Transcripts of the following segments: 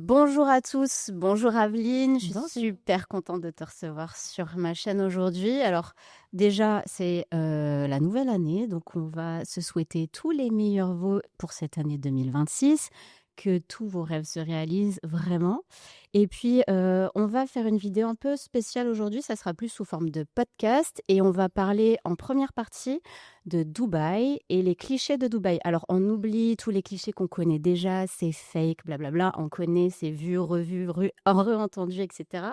Bonjour à tous, bonjour Aveline, je suis Bonjour. super contente de te recevoir sur ma chaîne aujourd'hui. Alors déjà, c'est la nouvelle année, donc on va se souhaiter tous les meilleurs vœux pour cette année 2026, que tous vos rêves se réalisent vraiment. Et puis, on va faire une vidéo un peu spéciale aujourd'hui, ça sera plus sous forme de podcast et on va parler en première partie de Dubaï et les clichés de Dubaï. Alors, on oublie tous les clichés qu'on connaît déjà, c'est fake, blablabla, on connaît, c'est vu, revu, re-entendu, etc.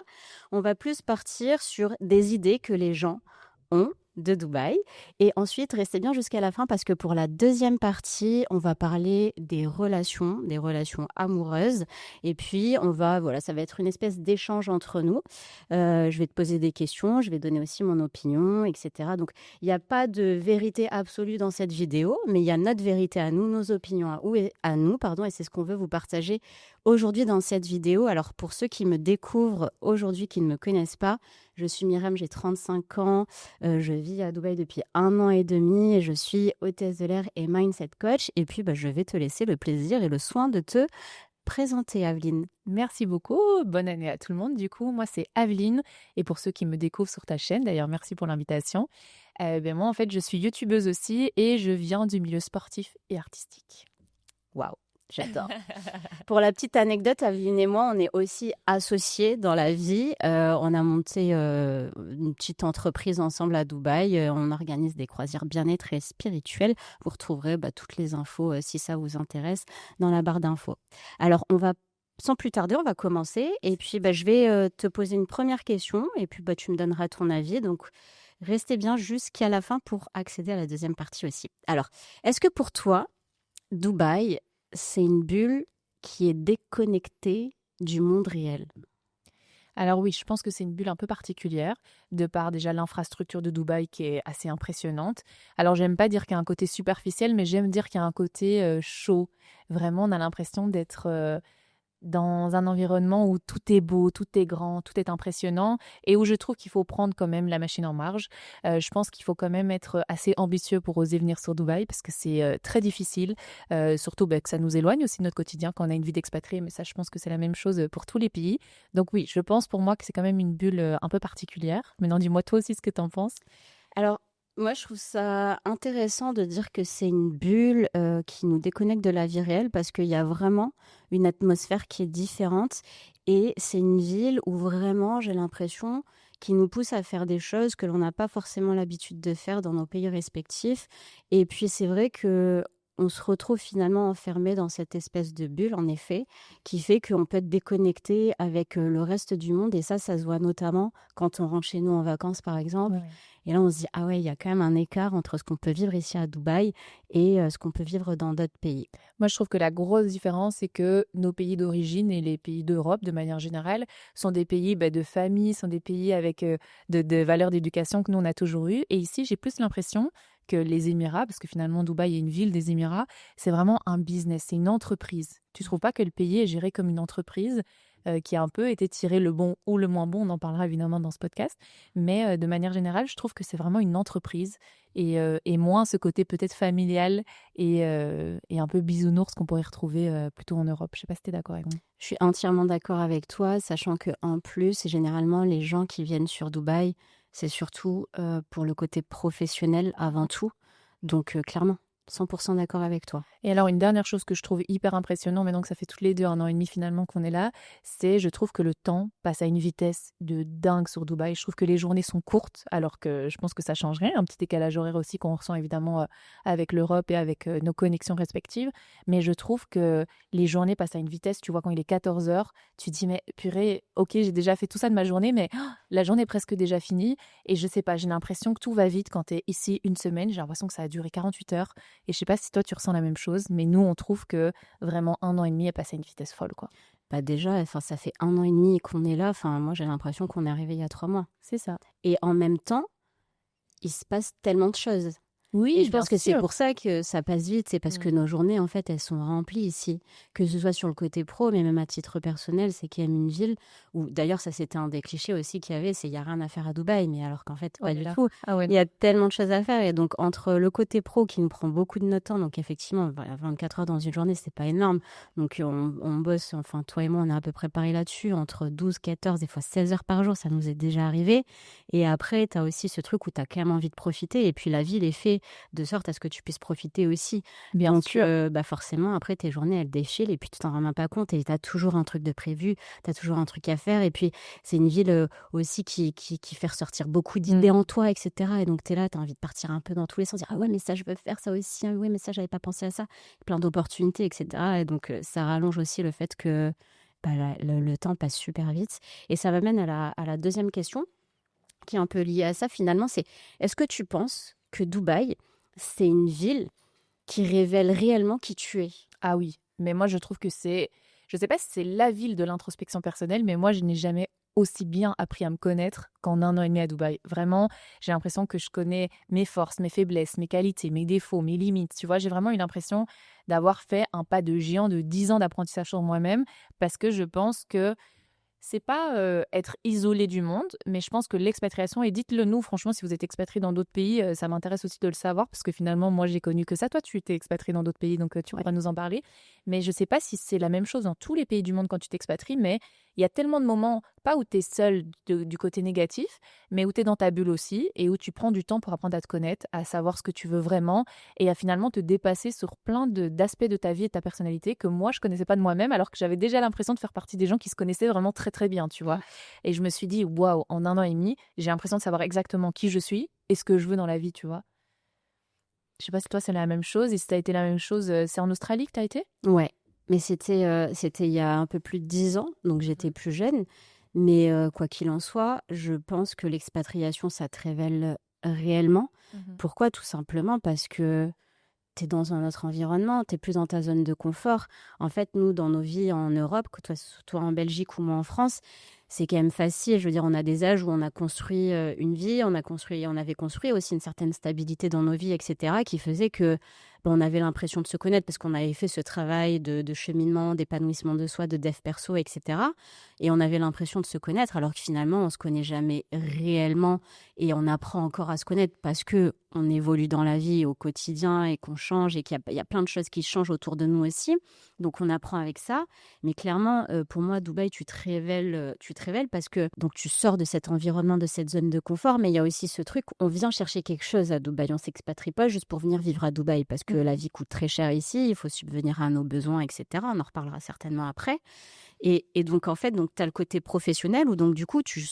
On va plus partir sur des idées que les gens ont de Dubaï. Et ensuite, restez bien jusqu'à la fin parce que pour la deuxième partie, on va parler des relations amoureuses. Et puis, voilà, ça va être une espèce d'échange entre nous. Je vais te poser des questions, je vais donner aussi mon opinion, etc. Donc, il n'y a pas de vérité absolue dans cette vidéo, mais il y a notre vérité à nous, nos opinions à nous, pardon, et c'est ce qu'on veut vous partager aujourd'hui dans cette vidéo. Alors, pour ceux qui me découvrent aujourd'hui, qui ne me connaissent pas, je suis Myriam, j'ai 35 ans, je vis à Dubaï depuis 1 an et demi et je suis hôtesse de l'air et mindset coach. Et puis, je vais te laisser le plaisir et le soin de te présenter, Aveline. Merci beaucoup. Bonne année à tout le monde. Du coup, moi, c'est Aveline. Et pour ceux qui me découvrent sur ta chaîne, d'ailleurs, merci pour l'invitation. Moi, en fait, je suis youtubeuse aussi et je viens du milieu sportif et artistique. Waouh, j'adore. Pour la petite anecdote, Aveline et moi, on est aussi associés dans la vie. On a monté une petite entreprise ensemble à Dubaï. On organise des croisières bien-être et spirituelles. Vous retrouverez toutes les infos, si ça vous intéresse, dans la barre d'infos. Alors, sans plus tarder, on va commencer. Et puis, je vais te poser une première question. Et puis, tu me donneras ton avis. Donc, restez bien jusqu'à la fin pour accéder à la deuxième partie aussi. Alors, est-ce que pour toi, Dubaï, c'est une bulle qui est déconnectée du monde réel? Alors oui, je pense que c'est une bulle un peu particulière, de par déjà l'infrastructure de Dubaï qui est assez impressionnante. Alors j'aime pas dire qu'il y a un côté superficiel, mais j'aime dire qu'il y a un côté chaud. Vraiment, on a l'impression d'être dans un environnement où tout est beau, tout est grand, tout est impressionnant et où je trouve qu'il faut prendre quand même la machine en marge. Je pense qu'il faut quand même être assez ambitieux pour oser venir sur Dubaï parce que c'est très difficile, surtout que ça nous éloigne aussi de notre quotidien quand on a une vie d'expatrié, mais ça je pense que c'est la même chose pour tous les pays. Donc oui, je pense pour moi que c'est quand même une bulle un peu particulière. Maintenant dis-moi toi aussi ce que tu en penses. Alors, moi, je trouve ça intéressant de dire que c'est une bulle qui nous déconnecte de la vie réelle parce qu'il y a vraiment une atmosphère qui est différente et c'est une ville où vraiment, j'ai l'impression, qui nous pousse à faire des choses que l'on n'a pas forcément l'habitude de faire dans nos pays respectifs. Et puis, c'est vrai que on se retrouve finalement enfermé dans cette espèce de bulle, en effet, qui fait qu'on peut être déconnecté avec le reste du monde. Et ça se voit notamment quand on rentre chez nous en vacances, par exemple. Ouais. Et là, on se dit, ah ouais, il y a quand même un écart entre ce qu'on peut vivre ici à Dubaï et ce qu'on peut vivre dans d'autres pays. Moi, je trouve que la grosse différence, c'est que nos pays d'origine et les pays d'Europe, de manière générale, sont des pays de famille, sont des pays avec de valeurs d'éducation que nous, on a toujours eues. Et ici, j'ai plus l'impression que les Émirats, parce que finalement, Dubaï est une ville des Émirats, c'est vraiment un business, c'est une entreprise. Tu trouves pas que le pays est géré comme une entreprise qui a un peu été tiré le bon ou le moins bon, on en parlera évidemment dans ce podcast, mais de manière générale, je trouve que c'est vraiment une entreprise et moins ce côté peut-être familial et un peu bisounours qu'on pourrait retrouver plutôt en Europe. Je sais pas si tu es d'accord avec moi. Je suis entièrement d'accord avec toi, sachant que en plus, généralement, les gens qui viennent sur Dubaï, c'est surtout pour le côté professionnel avant tout. Donc, clairement, 100% d'accord avec toi. Et alors, une dernière chose que je trouve hyper impressionnant, mais donc ça fait toutes les deux 1 an et demi finalement qu'on est là, c'est je trouve que le temps passe à une vitesse de dingue sur Dubaï. Je trouve que les journées sont courtes, alors que je pense que ça change rien. Un petit décalage horaire aussi qu'on ressent évidemment avec l'Europe et avec nos connexions respectives. Mais je trouve que les journées passent à une vitesse, tu vois, quand il est 14 heures, tu te dis, mais purée, ok, j'ai déjà fait tout ça de ma journée, mais la journée est presque déjà finie. Et je sais pas, j'ai l'impression que tout va vite quand tu es ici une semaine. J'ai l'impression que ça a duré 48 heures. Et je sais pas si toi tu ressens la même chose, mais nous on trouve que vraiment 1 an et demi est passé à une vitesse folle, quoi. Déjà, enfin, ça fait 1 an et demi qu'on est là. Enfin, moi, j'ai l'impression qu'on est arrivé il y a 3 mois. C'est ça. Et en même temps, il se passe tellement de choses. Et Oui, je bien pense que c'est sûr. pour ça que ça passe vite, c'est parce que Mm. nos journées, en fait, elles sont remplies ici. Que ce soit sur le côté pro, mais même à titre personnel, c'est quand même une ville où, d'ailleurs, ça c'était un des clichés aussi qu'il y avait, c'est il n'y a rien à faire à Dubaï, mais alors qu'en fait, Oh pas là du là. tout. Ah ouais, Il non. y a tellement de choses à faire. Et donc, entre le côté pro qui nous prend beaucoup de notre temps, donc effectivement, 24 heures dans une journée, c'est pas énorme. Donc, on bosse, enfin, toi et moi, on est à peu près pareil là-dessus, entre 12, 14, des fois 16 heures par jour, ça nous est déjà arrivé. Et après, tu as aussi ce truc où tu as quand même envie de profiter. Et puis, la ville est faite de sorte à ce que tu puisses profiter aussi. Bien Donc, sûr. forcément, après, tes journées, elles défilent et puis tu t'en rends même pas compte et tu as toujours un truc de prévu, tu as toujours un truc à faire. Et puis, c'est une ville aussi qui fait ressortir beaucoup Mm. d'idées en toi, etc. Et donc, tu es là, tu as envie de partir un peu dans tous les sens, dire ah ouais, mais ça, je veux faire ça aussi. Ah ouais, mais ça, j'avais pas pensé à ça. Plein d'opportunités, etc. Et donc, ça rallonge aussi le fait que le temps passe super vite. Et ça m'amène à la deuxième question qui est un peu liée à ça finalement, c'est est-ce que tu penses que Dubaï, c'est une ville qui révèle réellement qui tu es? Ah oui, mais moi je trouve que je sais pas si c'est la ville de l'introspection personnelle, mais moi je n'ai jamais aussi bien appris à me connaître qu'en 1 an et demi à Dubaï. Vraiment, j'ai l'impression que je connais mes forces, mes faiblesses, mes qualités, mes défauts, mes limites. Tu vois, j'ai vraiment eu l'impression d'avoir fait un pas de géant de 10 ans d'apprentissage sur moi-même parce que je pense que c'est pas, être isolé du monde, mais je pense que l'expatriation et dites-le nous franchement si vous êtes expatriés dans d'autres pays, ça m'intéresse aussi de le savoir parce que finalement moi j'ai connu que ça. Toi tu t'es expatrié dans d'autres pays donc, tu Ouais. pourras nous en parler. Mais je sais pas si c'est la même chose dans tous les pays du monde quand tu t'expatries, mais il y a tellement de moments, pas où tu es seul du côté négatif, mais où tu es dans ta bulle aussi et où tu prends du temps pour apprendre à te connaître, à savoir ce que tu veux vraiment et à finalement te dépasser sur plein d'aspects de ta vie et de ta personnalité que moi je connaissais pas de moi-même alors que j'avais déjà l'impression de faire partie des gens qui se connaissaient vraiment très très bien, tu vois. Et je me suis dit, waouh, en 1 an et demi, j'ai l'impression de savoir exactement qui je suis et ce que je veux dans la vie, tu vois. Je sais pas si toi c'est la même chose et si t'as été la même chose, c'est en Australie que t'as été? Ouais, mais c'était il y a un peu plus de 10 ans, donc j'étais plus jeune. Mais quoi qu'il en soit, je pense que l'expatriation, ça te révèle réellement. Mhm. Pourquoi? Tout simplement parce que tu es dans un autre environnement, tu es plus dans ta zone de confort. En fait, nous, dans nos vies en Europe, que toi en Belgique ou moi en France, c'est quand même facile. Je veux dire, on a des âges où on a construit une vie, on avait construit aussi une certaine stabilité dans nos vies, etc., qui faisait que on avait l'impression de se connaître parce qu'on avait fait ce travail de cheminement, d'épanouissement de soi, de dev perso, etc. Et on avait l'impression de se connaître, alors que finalement, on se connaît jamais réellement et on apprend encore à se connaître parce que on évolue dans la vie au quotidien et qu'on change et qu'il y a plein de choses qui changent autour de nous aussi. Donc on apprend avec ça. Mais clairement, pour moi, Dubaï, tu te révèles parce que donc tu sors de cet environnement, de cette zone de confort. Mais il y a aussi ce truc, on vient chercher quelque chose à Dubaï. On s'expatrie pas juste pour venir vivre à Dubaï parce que la Mhm. vie coûte très cher ici. Il faut subvenir à nos besoins, etc. On en reparlera certainement après. Et donc, en fait, tu as le côté professionnel où donc, du coup, tu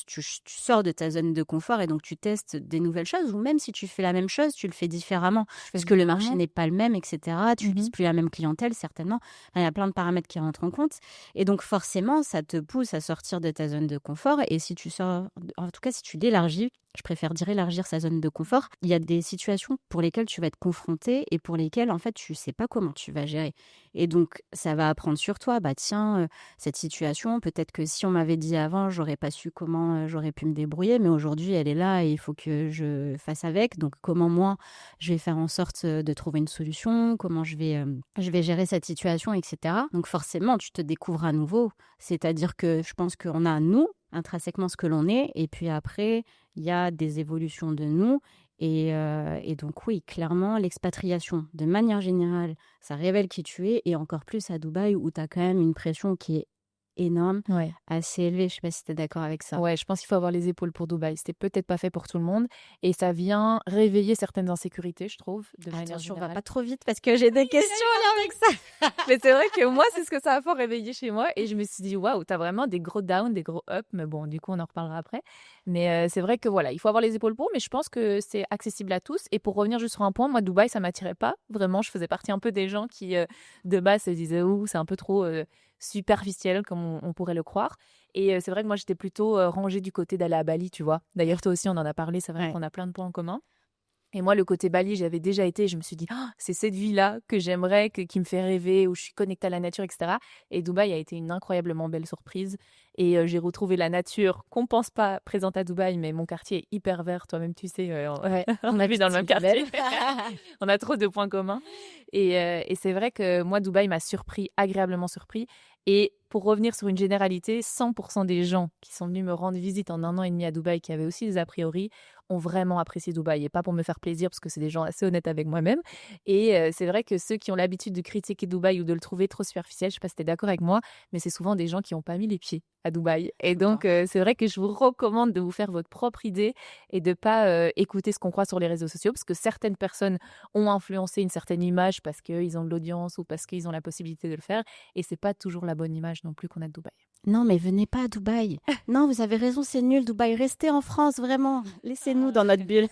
sors de ta zone de confort et donc tu testes des nouvelles choses ou même si tu fais la même chose, tu le fais différemment Je fais parce que le marché différemment. n'est pas le même, etc. Tu vises Mhm. plus la même clientèle, certainement. Enfin, il y a plein de paramètres qui rentrent en compte. Et donc, forcément, ça te pousse à sortir de ta zone de confort. Et si tu sors, en tout cas, si tu l'élargis, je préfère dire élargir sa zone de confort, il y a des situations pour lesquelles tu vas être confronté et pour lesquelles, en fait, tu sais pas comment tu vas gérer. Et donc, ça va apprendre sur toi. Bah, tiens, cette situation. Peut-être que si on m'avait dit avant, j'aurais pas su comment j'aurais pu me débrouiller, mais aujourd'hui, elle est là et il faut que je fasse avec. Donc, comment moi, je vais faire en sorte de trouver une solution, comment je vais gérer cette situation, etc. Donc, forcément, tu te découvres à nouveau. C'est-à-dire que je pense qu'on a, nous, intrinsèquement ce que l'on est, et puis après, il y a des évolutions de nous. Et donc oui, clairement, l'expatriation, de manière générale, ça révèle qui tu es, et encore plus à Dubaï où tu as quand même une pression qui est énorme, Ouais. assez élevée. Je sais pas si tu es d'accord avec ça. Ouais, je pense qu'il faut avoir les épaules pour Dubaï. C'était peut-être pas fait pour tout le monde et ça vient réveiller certaines insécurités, je trouve, de manière Attention, on va générale. pas trop vite parce que j'ai des questions en lien avec ça. Mais c'est vrai que moi, c'est ce que ça a fort réveillé chez moi et je me suis dit: «Waouh, t'as vraiment des gros downs, des gros ups», mais bon, du coup, on en reparlera après. Mais c'est vrai que voilà, il faut avoir les épaules pour, mais je pense que c'est accessible à tous et pour revenir juste sur un point, moi, Dubaï, ça m'attirait pas. Vraiment, je faisais partie un peu des gens qui, de base, se disaient: «Ouh, c'est un peu trop, superficiel», comme on pourrait le croire et c'est vrai que moi, j'étais plutôt, rangée du côté d'aller à Bali, tu vois? D'ailleurs, toi aussi, on en a parlé, c'est vrai Ouais. qu'on a plein de points en commun. Et moi, le côté Bali, j'avais déjà été, je me suis dit, ah, c'est cette vie-là que j'aimerais, qui me fait rêver, où je suis connectée à la nature, etc. Et Dubaï a été une incroyablement belle surprise. Et j'ai retrouvé la nature qu'on pense pas présente à Dubaï, mais mon quartier est hyper vert. Toi-même, tu sais, Ouais, on habite dans le même quartier. même. On a trop de points communs. Et c'est vrai que moi, Dubaï m'a surpris, agréablement surpris. Et pour revenir sur une généralité, 100% des gens qui sont venus me rendre visite en 1 an et demi à Dubaï, qui avaient aussi des a priori, ont vraiment apprécié Dubaï. Et pas pour me faire plaisir, parce que c'est des gens assez honnêtes avec moi-même. Et c'est vrai que ceux qui ont l'habitude de critiquer Dubaï ou de le trouver trop superficiel, je sais pas si tu es d'accord avec moi, mais c'est souvent des gens qui n'ont pas mis les pieds à Dubaï. Et Tout le temps. donc, c'est vrai que je vous recommande de vous faire votre propre idée et de pas écouter ce qu'on croit sur les réseaux sociaux, parce que certaines personnes ont influencé une certaine image parce qu'ils ont de l'audience ou parce qu'ils ont la possibilité de le faire. Et c'est pas toujours la bonne image non plus qu'on a de Dubaï. Non, mais venez pas à Dubaï. Non, vous avez raison, c'est nul, Dubaï. Restez en France, vraiment. Laissez-nous dans notre bulle.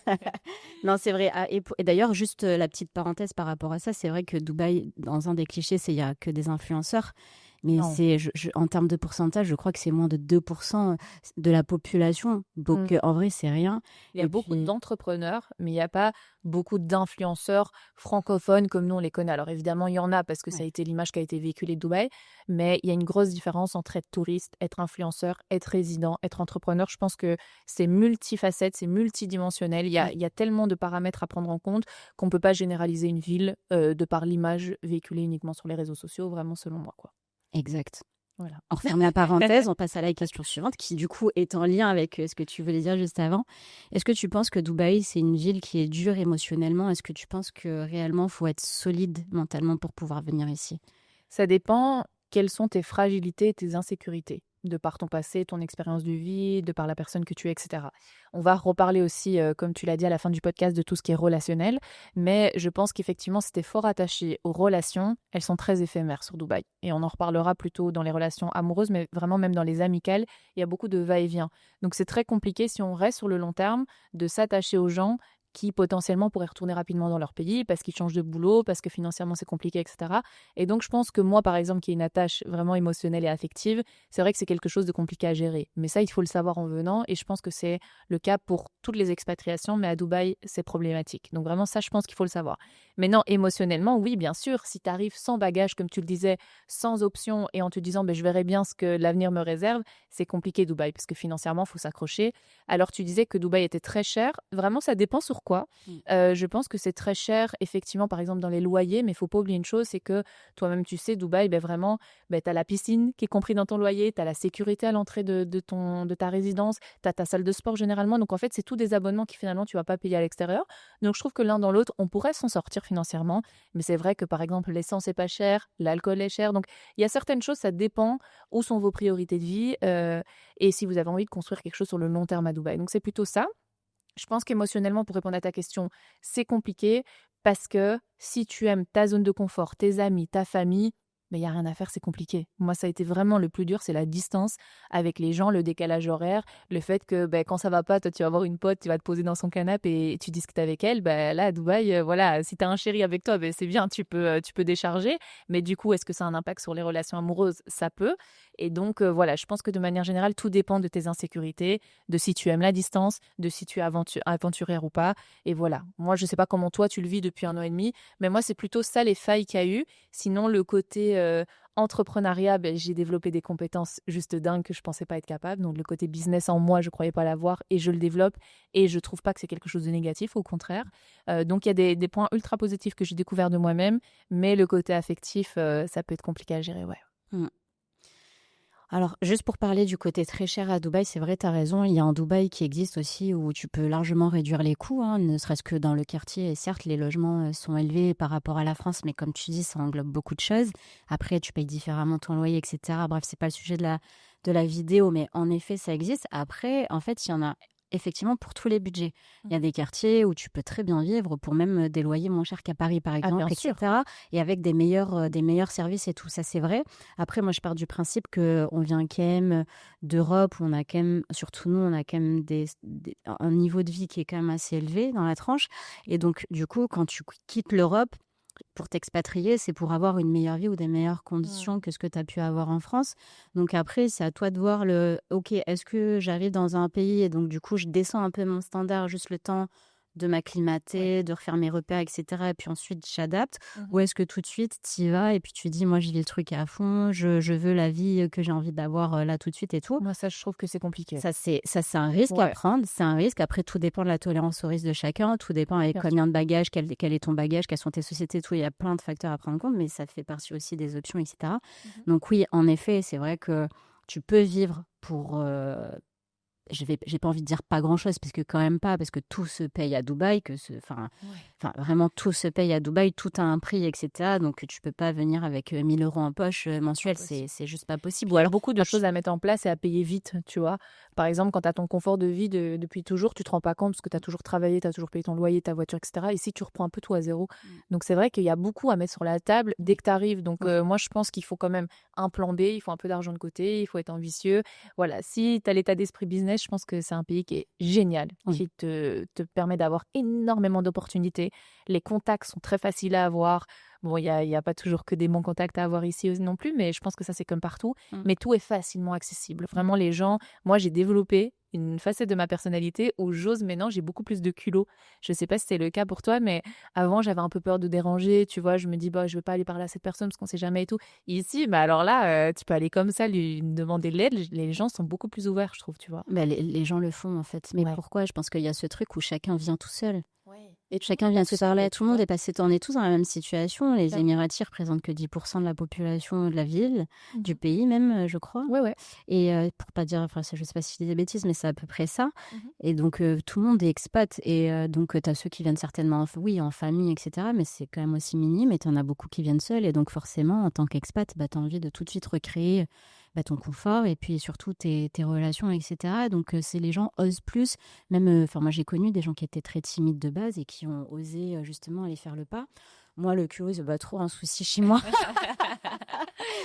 Non, c'est vrai. Ah, et d'ailleurs, juste la petite parenthèse par rapport à ça, c'est vrai que Dubaï, dans un des clichés, il n'y a que des influenceurs. Mais Non. en termes de pourcentage, je crois que c'est moins de 2% de la population. Donc, en vrai, c'est rien. Il y a Et beaucoup puis, d'entrepreneurs, mais il n'y a pas beaucoup d'influenceurs francophones comme nous on les connaît. Alors évidemment, il y en a parce que ça a ouais, été l'image qui a été véhiculée de Dubaï, mais il y a une grosse différence entre être touriste, être influenceur, être résident, être entrepreneur. Je pense que c'est multifacette, c'est multidimensionnel. ouais, Il y a tellement de paramètres à prendre en compte qu'on ne peut pas généraliser une ville de par l'image véhiculée uniquement sur les réseaux sociaux, vraiment selon moi, quoi. exact. Voilà. On referme la parenthèse, on passe à la question suivante, qui du coup est en lien avec ce que tu voulais dire juste avant. Est-ce que tu penses que Dubaï, c'est une ville qui est dure émotionnellement? Est-ce que tu penses que réellement, il faut être solide mentalement pour pouvoir venir ici? Ça dépend quelles sont tes fragilités et tes insécurités, de par ton passé, ton expérience de vie, de par la personne que tu es, etc. On va reparler aussi, comme tu l'as dit à la fin du podcast, de tout ce qui est relationnel, mais je pense qu'effectivement, si tu es fort attaché aux relations, elles sont très éphémères sur Dubaï. Et on en reparlera plutôt dans les relations amoureuses, mais vraiment même dans les amicales, il y a beaucoup de va-et-vient. Donc c'est très compliqué si on reste sur le long terme de s'attacher aux gens qui potentiellement pourraient retourner rapidement dans leur pays parce qu'ils changent de boulot, parce que financièrement c'est compliqué, etc. Et donc je pense que moi, par exemple, qui ai une attache vraiment émotionnelle et affective, c'est vrai que c'est quelque chose de compliqué à gérer. Mais ça, il faut le savoir en venant et je pense que c'est le cas pour toutes les expatriations, mais à Dubaï, c'est problématique. Donc vraiment, ça, je pense qu'il faut le savoir. Maintenant, émotionnellement, oui, bien sûr, si tu arrives sans bagage, comme tu le disais, sans option et en te disant, ben, je verrai bien ce que l'avenir me réserve, c'est compliqué Dubaï parce que financièrement, il faut s'accrocher. Alors, tu disais que Dubaï était très cher. Vraiment, ça dépend sur quoi. Je pense que c'est très cher, effectivement, par exemple, dans les loyers, mais il faut pas oublier une chose, c'est que toi-même, tu sais, Dubaï, ben, vraiment, ben, tu as la piscine qui est compris dans ton loyer, tu as la sécurité à l'entrée de ta résidence, tu as ta salle de sport généralement. Donc, en fait, c'est tous des abonnements qui, finalement, tu vas pas payer à l'extérieur. Donc, je trouve que l'un dans l'autre, on pourrait s'en sortir financièrement. Mais c'est vrai que, par exemple, l'essence est pas chère, l'alcool est cher. Donc, il y a certaines choses, ça dépend où sont vos priorités de vie et si vous avez envie de construire quelque chose sur le long terme à Dubaï. Donc, c'est plutôt ça. Je pense qu'émotionnellement, pour répondre à ta question, c'est compliqué parce que si tu aimes ta zone de confort, tes amis, ta famille, mais il n'y a rien à faire, c'est compliqué. Moi, ça a été vraiment le plus dur, c'est la distance avec les gens, le décalage horaire, le fait que ben, quand ça va pas, toi, tu vas voir une pote, tu vas te poser dans son canapé et tu discutes avec elle. Ben, là, à Dubaï, voilà, si tu as un chéri avec toi, ben, c'est bien, tu peux décharger. Mais du coup, est-ce que ça a un impact sur les relations amoureuses? Ça peut. Et donc, voilà, je pense que de manière générale, tout dépend de tes insécurités, de si tu aimes la distance, de si tu es aventurière ou pas. Et voilà, moi, je sais pas comment toi, tu le vis depuis 1 an et demi, mais moi, c'est plutôt ça les failles qu'il y a eu. Sinon, le côté entrepreneuriat, ben, j'ai développé des compétences juste dingues que je pensais pas être capable. Donc, le côté business en moi, je croyais pas l'avoir et je le développe. Et je trouve pas que c'est quelque chose de négatif, au contraire. Donc, il y a des points ultra positifs que j'ai découverts de moi-même, mais le côté affectif, ça peut être compliqué à gérer, ouais. Mm. Alors, juste pour parler du côté très cher à Dubaï, c'est vrai, tu as raison. Il y a un Dubaï qui existe aussi où tu peux largement réduire les coûts, hein, ne serait-ce que dans le quartier. Et certes, les logements sont élevés par rapport à la France, mais comme tu dis, ça englobe beaucoup de choses. Après, tu payes différemment ton loyer, etc. Bref, c'est pas le sujet de la vidéo, mais en effet, ça existe. Après, en fait, il y en a effectivement pour tous les budgets. Il y a des quartiers où tu peux très bien vivre pour même des loyers moins chers qu'à Paris, par Ah, bien exemple, sûr. etc. Et avec des meilleurs services et tout. Ça, c'est vrai. Après, moi, je pars du principe qu'on vient quand même d'Europe, où on a quand même, surtout nous, on a quand même un niveau de vie qui est quand même assez élevé dans la tranche. Et donc, du coup, quand tu quittes l'Europe, pour t'expatrier, c'est pour avoir une meilleure vie ou des meilleures conditions que ce que tu as pu avoir en France. Donc après, c'est à toi de voir OK, est-ce que j'arrive dans un pays et donc du coup, je descends un peu mon standard juste le temps de Ouais. m'acclimater, de refaire mes repères, etc. Et puis ensuite, j'adapte. Ou Mhm. est-ce que tout de suite, tu y vas et puis tu dis, moi, j'y vais le truc à fond, je veux la vie que j'ai envie d'avoir là tout de suite et tout. Moi, ça, je trouve que c'est compliqué. Ça, c'est un risque à Ouais, prendre. C'est un risque. Après, tout dépend de la tolérance au risque de chacun. Tout dépend avec bien sûr. combien de bagages, quel est ton bagage, quelles sont tes sociétés, tout. Il y a plein de facteurs à prendre en compte, mais ça fait partie aussi des options, etc. Mhm. Donc oui, en effet, c'est vrai que tu peux vivre pour j'ai pas envie de dire pas grand-chose, parce que quand même pas, parce que tout se paye à Dubaï, Ouais. vraiment tout se paye à Dubaï, tout a un prix, etc. Donc tu peux pas venir avec 1000 euros en poche mensuel, c'est Impossible. c'est juste pas possible. Puis Ou il y a alors, beaucoup de choses à mettre en place et à payer vite, tu vois. Par exemple, quand tu as ton confort de vie depuis toujours, tu te rends pas compte parce que tu as toujours travaillé, tu as toujours payé ton loyer, ta voiture, etc. Ici, tu reprends un peu tout à zéro. Mm. Donc, c'est vrai qu'il y a beaucoup à mettre sur la table dès que tu arrives. Donc, Ouais. moi, je pense qu'il faut quand même un plan B, il faut un peu d'argent de côté, il faut être ambitieux. Voilà, si tu as l'état d'esprit business, je pense que c'est un pays qui est génial, Oui. qui te permet d'avoir énormément d'opportunités. Les contacts sont très faciles à avoir. Bon, il y a pas toujours que des bons contacts à avoir ici non plus, mais je pense que ça, c'est comme partout. Mm. Mais tout est facilement accessible. Vraiment, les gens, moi, j'ai développé une facette de ma personnalité où j'ose maintenant, j'ai beaucoup plus de culot. Je sais pas si c'est le cas pour toi, mais avant, j'avais un peu peur de déranger, tu vois, je me dis, bah, je veux pas aller parler à cette personne parce qu'on sait jamais et tout. Ici, bah, alors là, tu peux aller comme ça, lui demander de l'aide. Les gens sont beaucoup plus ouverts, je trouve, tu vois. Bah, les gens le font en fait. Mais Ouais. pourquoi? Je pense qu'il y a ce truc où chacun vient tout seul. Ouais. Et tout le Chacun monde vient est se seul, parler à tu tout le monde vois. et passer on est tous dans la même situation. Les Clairement. Émiratis représentent que 10% de la population de la ville, du Mhm. pays même, je crois. Ouais, ouais. Et pour pas dire, enfin, je sais pas si je dis des bêtises, mais c'est à peu près ça. Mhm. Et donc, tout le monde est expat. Et donc, tu as ceux qui viennent certainement, oui, en famille, etc. Mais c'est quand même aussi minime. Et tu en as beaucoup qui viennent seuls. Et donc, forcément, en tant qu'expat, bah, tu as envie de tout de suite recréer ton confort et puis surtout tes relations, etc. Donc, c'est les gens osent plus. Même, enfin, moi, j'ai connu des gens qui étaient très timides de base et qui ont osé justement aller faire le pas. Moi, le culot, c'est pas trop un souci chez moi.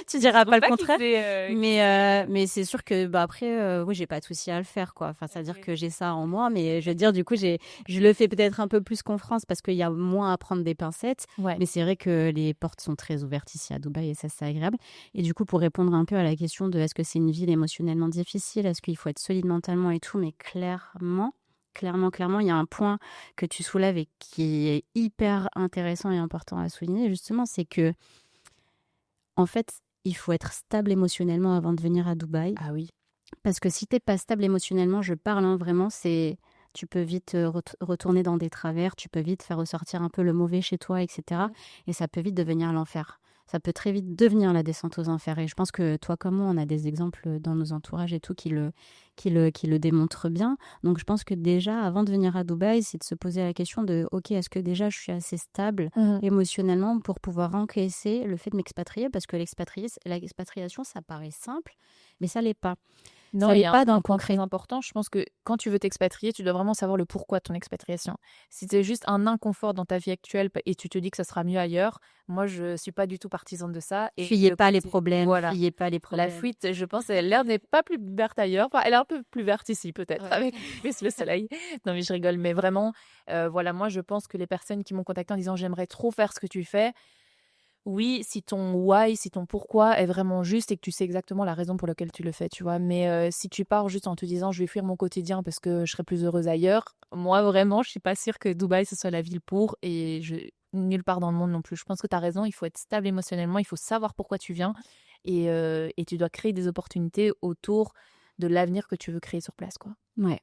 Tu Je diras trouve pas le pas qu'il contraire. qui s'est. Mais c'est sûr que bah, après, oui, j'ai pas de souci à le faire, quoi. Enfin, c'est-à-dire Ok. que j'ai ça en moi, mais je veux dire, du coup, je le fais peut-être un peu plus qu'en France parce qu'il y a moins à prendre des pincettes. Ouais. Mais c'est vrai que les portes sont très ouvertes ici à Dubaï et ça, c'est agréable. Et du coup, pour répondre un peu à la question de est-ce que c'est une ville émotionnellement difficile, est-ce qu'il faut être solide mentalement et tout, mais clairement, il y a un point que tu soulèves et qui est hyper intéressant et important à souligner, justement, c'est que en fait, il faut être stable émotionnellement avant de venir à Dubaï. Ah oui. Parce que si t'es pas stable émotionnellement, je parle vraiment, tu peux vite retourner dans des travers, tu peux vite faire ressortir un peu le mauvais chez toi, etc. Mhm. Et ça peut vite devenir l'enfer. Ça peut très vite devenir la descente aux enfers. Et je pense que toi comme moi, on a des exemples dans nos entourages et tout qui le démontrent bien. Donc je pense que déjà, avant de venir à Dubaï, c'est de se poser la question de, ok, est-ce que déjà je suis assez stable Mhm. émotionnellement pour pouvoir encaisser le fait de m'expatrier? Parce que l'expatriation, ça paraît simple, mais ça l'est pas. Non, Ça il y l'est a pas dans un le point très concret. important. Je pense que quand tu veux t'expatrier, tu dois vraiment savoir le pourquoi de ton expatriation. Si c'est juste un inconfort dans ta vie actuelle et tu te dis que ça sera mieux ailleurs, moi, je suis pas du tout partisane de ça. Et Fuyez le pas les côté, problèmes, voilà, fuyez pas les la problèmes. fuite, je pense, l'air n'est pas plus verte ailleurs. Enfin, elle est un peu plus verte ici, peut-être, Ouais. avec plus le soleil. Non, mais je rigole. Mais vraiment, voilà, moi, je pense que les personnes qui m'ont contacté en disant j'aimerais trop faire ce que tu fais, oui, si ton why, si ton pourquoi est vraiment juste et que tu sais exactement la raison pour laquelle tu le fais, tu vois. Mais si tu pars juste en te disant je vais fuir mon quotidien parce que je serai plus heureuse ailleurs, moi vraiment, je suis pas sûre que Dubaï ce soit la ville pour et nulle part dans le monde non plus. Je pense que tu as raison, il faut être stable émotionnellement, il faut savoir pourquoi tu viens et tu dois créer des opportunités autour de l'avenir que tu veux créer sur place, quoi. Ouais.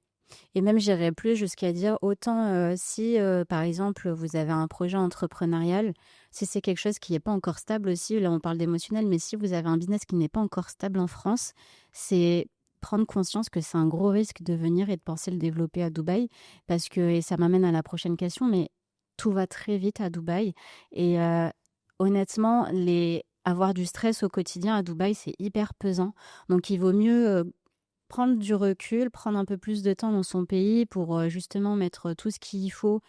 Et même, j'irais plus jusqu'à dire autant si, par exemple, vous avez un projet entrepreneurial, si c'est quelque chose qui n'est pas encore stable aussi, là on parle d'émotionnel, mais si vous avez un business qui n'est pas encore stable en France, c'est prendre conscience que c'est un gros risque de venir et de penser le développer à Dubaï, parce que, et ça m'amène à la prochaine question, mais tout va très vite à Dubaï. Et honnêtement, avoir du stress au quotidien à Dubaï, c'est hyper pesant. Donc il vaut mieux prendre du recul, prendre un peu plus de temps dans son pays pour justement mettre tout ce qu'il faut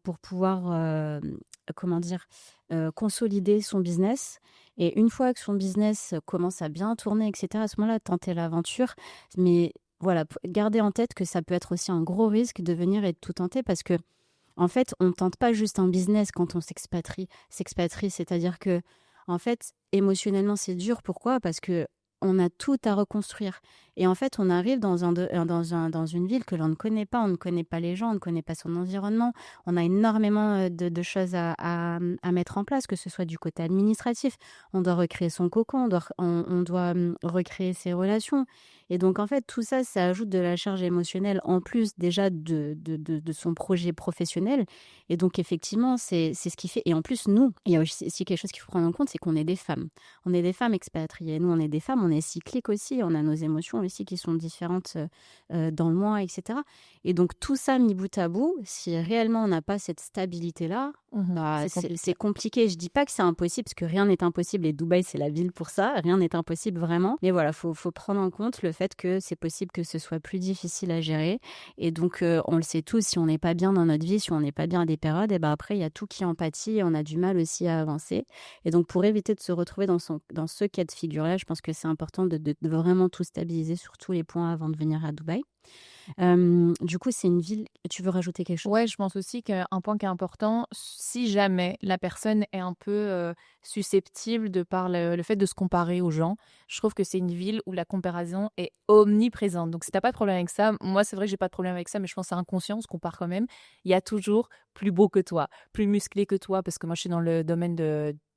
pour pouvoir, comment dire, consolider son business. Et une fois que son business commence à bien tourner, etc., à ce moment-là, tenter l'aventure. Mais voilà, garder en tête que ça peut être aussi un gros risque de venir et de tout tenter parce que, en fait, on ne tente pas juste un business quand on s'expatrie, c'est-à-dire que, en fait, émotionnellement, c'est dur. Pourquoi? Parce que on a tout à reconstruire. Et en fait, on arrive dans une ville que l'on ne connaît pas. On ne connaît pas les gens, on ne connaît pas son environnement. On a énormément de choses à mettre en place, que ce soit du côté administratif. On doit recréer son cocon, on doit recréer ses relations. Et donc, en fait, tout ça, ça ajoute de la charge émotionnelle en plus déjà de son projet professionnel. Et donc, effectivement, c'est ce qui fait. Et en plus, nous, il y a aussi quelque chose qu'il faut prendre en compte, c'est qu'on est des femmes. On est des femmes expatriées. Nous, on est des femmes, on est cycliques aussi. On a nos émotions aussi qui sont différentes dans le mois, etc. Et donc, tout ça mis bout à bout, si réellement on n'a pas cette stabilité-là, bah, c'est compliqué. Je dis pas que c'est impossible, parce que rien n'est impossible. Et Dubaï, c'est la ville pour ça. Rien n'est impossible vraiment. Mais voilà, faut prendre en compte le fait que c'est possible que ce soit plus difficile à gérer. Et donc, on le sait tous, si on n'est pas bien dans notre vie, si on n'est pas bien à des périodes, et ben après, il y a tout qui en pâtit et on a du mal aussi à avancer. Et donc, pour éviter de se retrouver dans ce cas de figure-là, je pense que c'est important de vraiment tout stabiliser sur tous les points avant de venir à Dubaï. Du coup, c'est une ville. Tu veux rajouter quelque chose? Ouais, je pense aussi qu'un point qui est important, si jamais la personne est un peu susceptible de par le fait de se comparer aux gens, je trouve que c'est une ville où la comparaison est omniprésente. Donc, si t'as pas de problème avec ça, moi, c'est vrai que j'ai pas de problème avec ça, mais je pense que c'est inconscient, on se compare quand même. Il y a toujours plus beau que toi, plus musclé que toi, parce que moi, je suis dans le domaine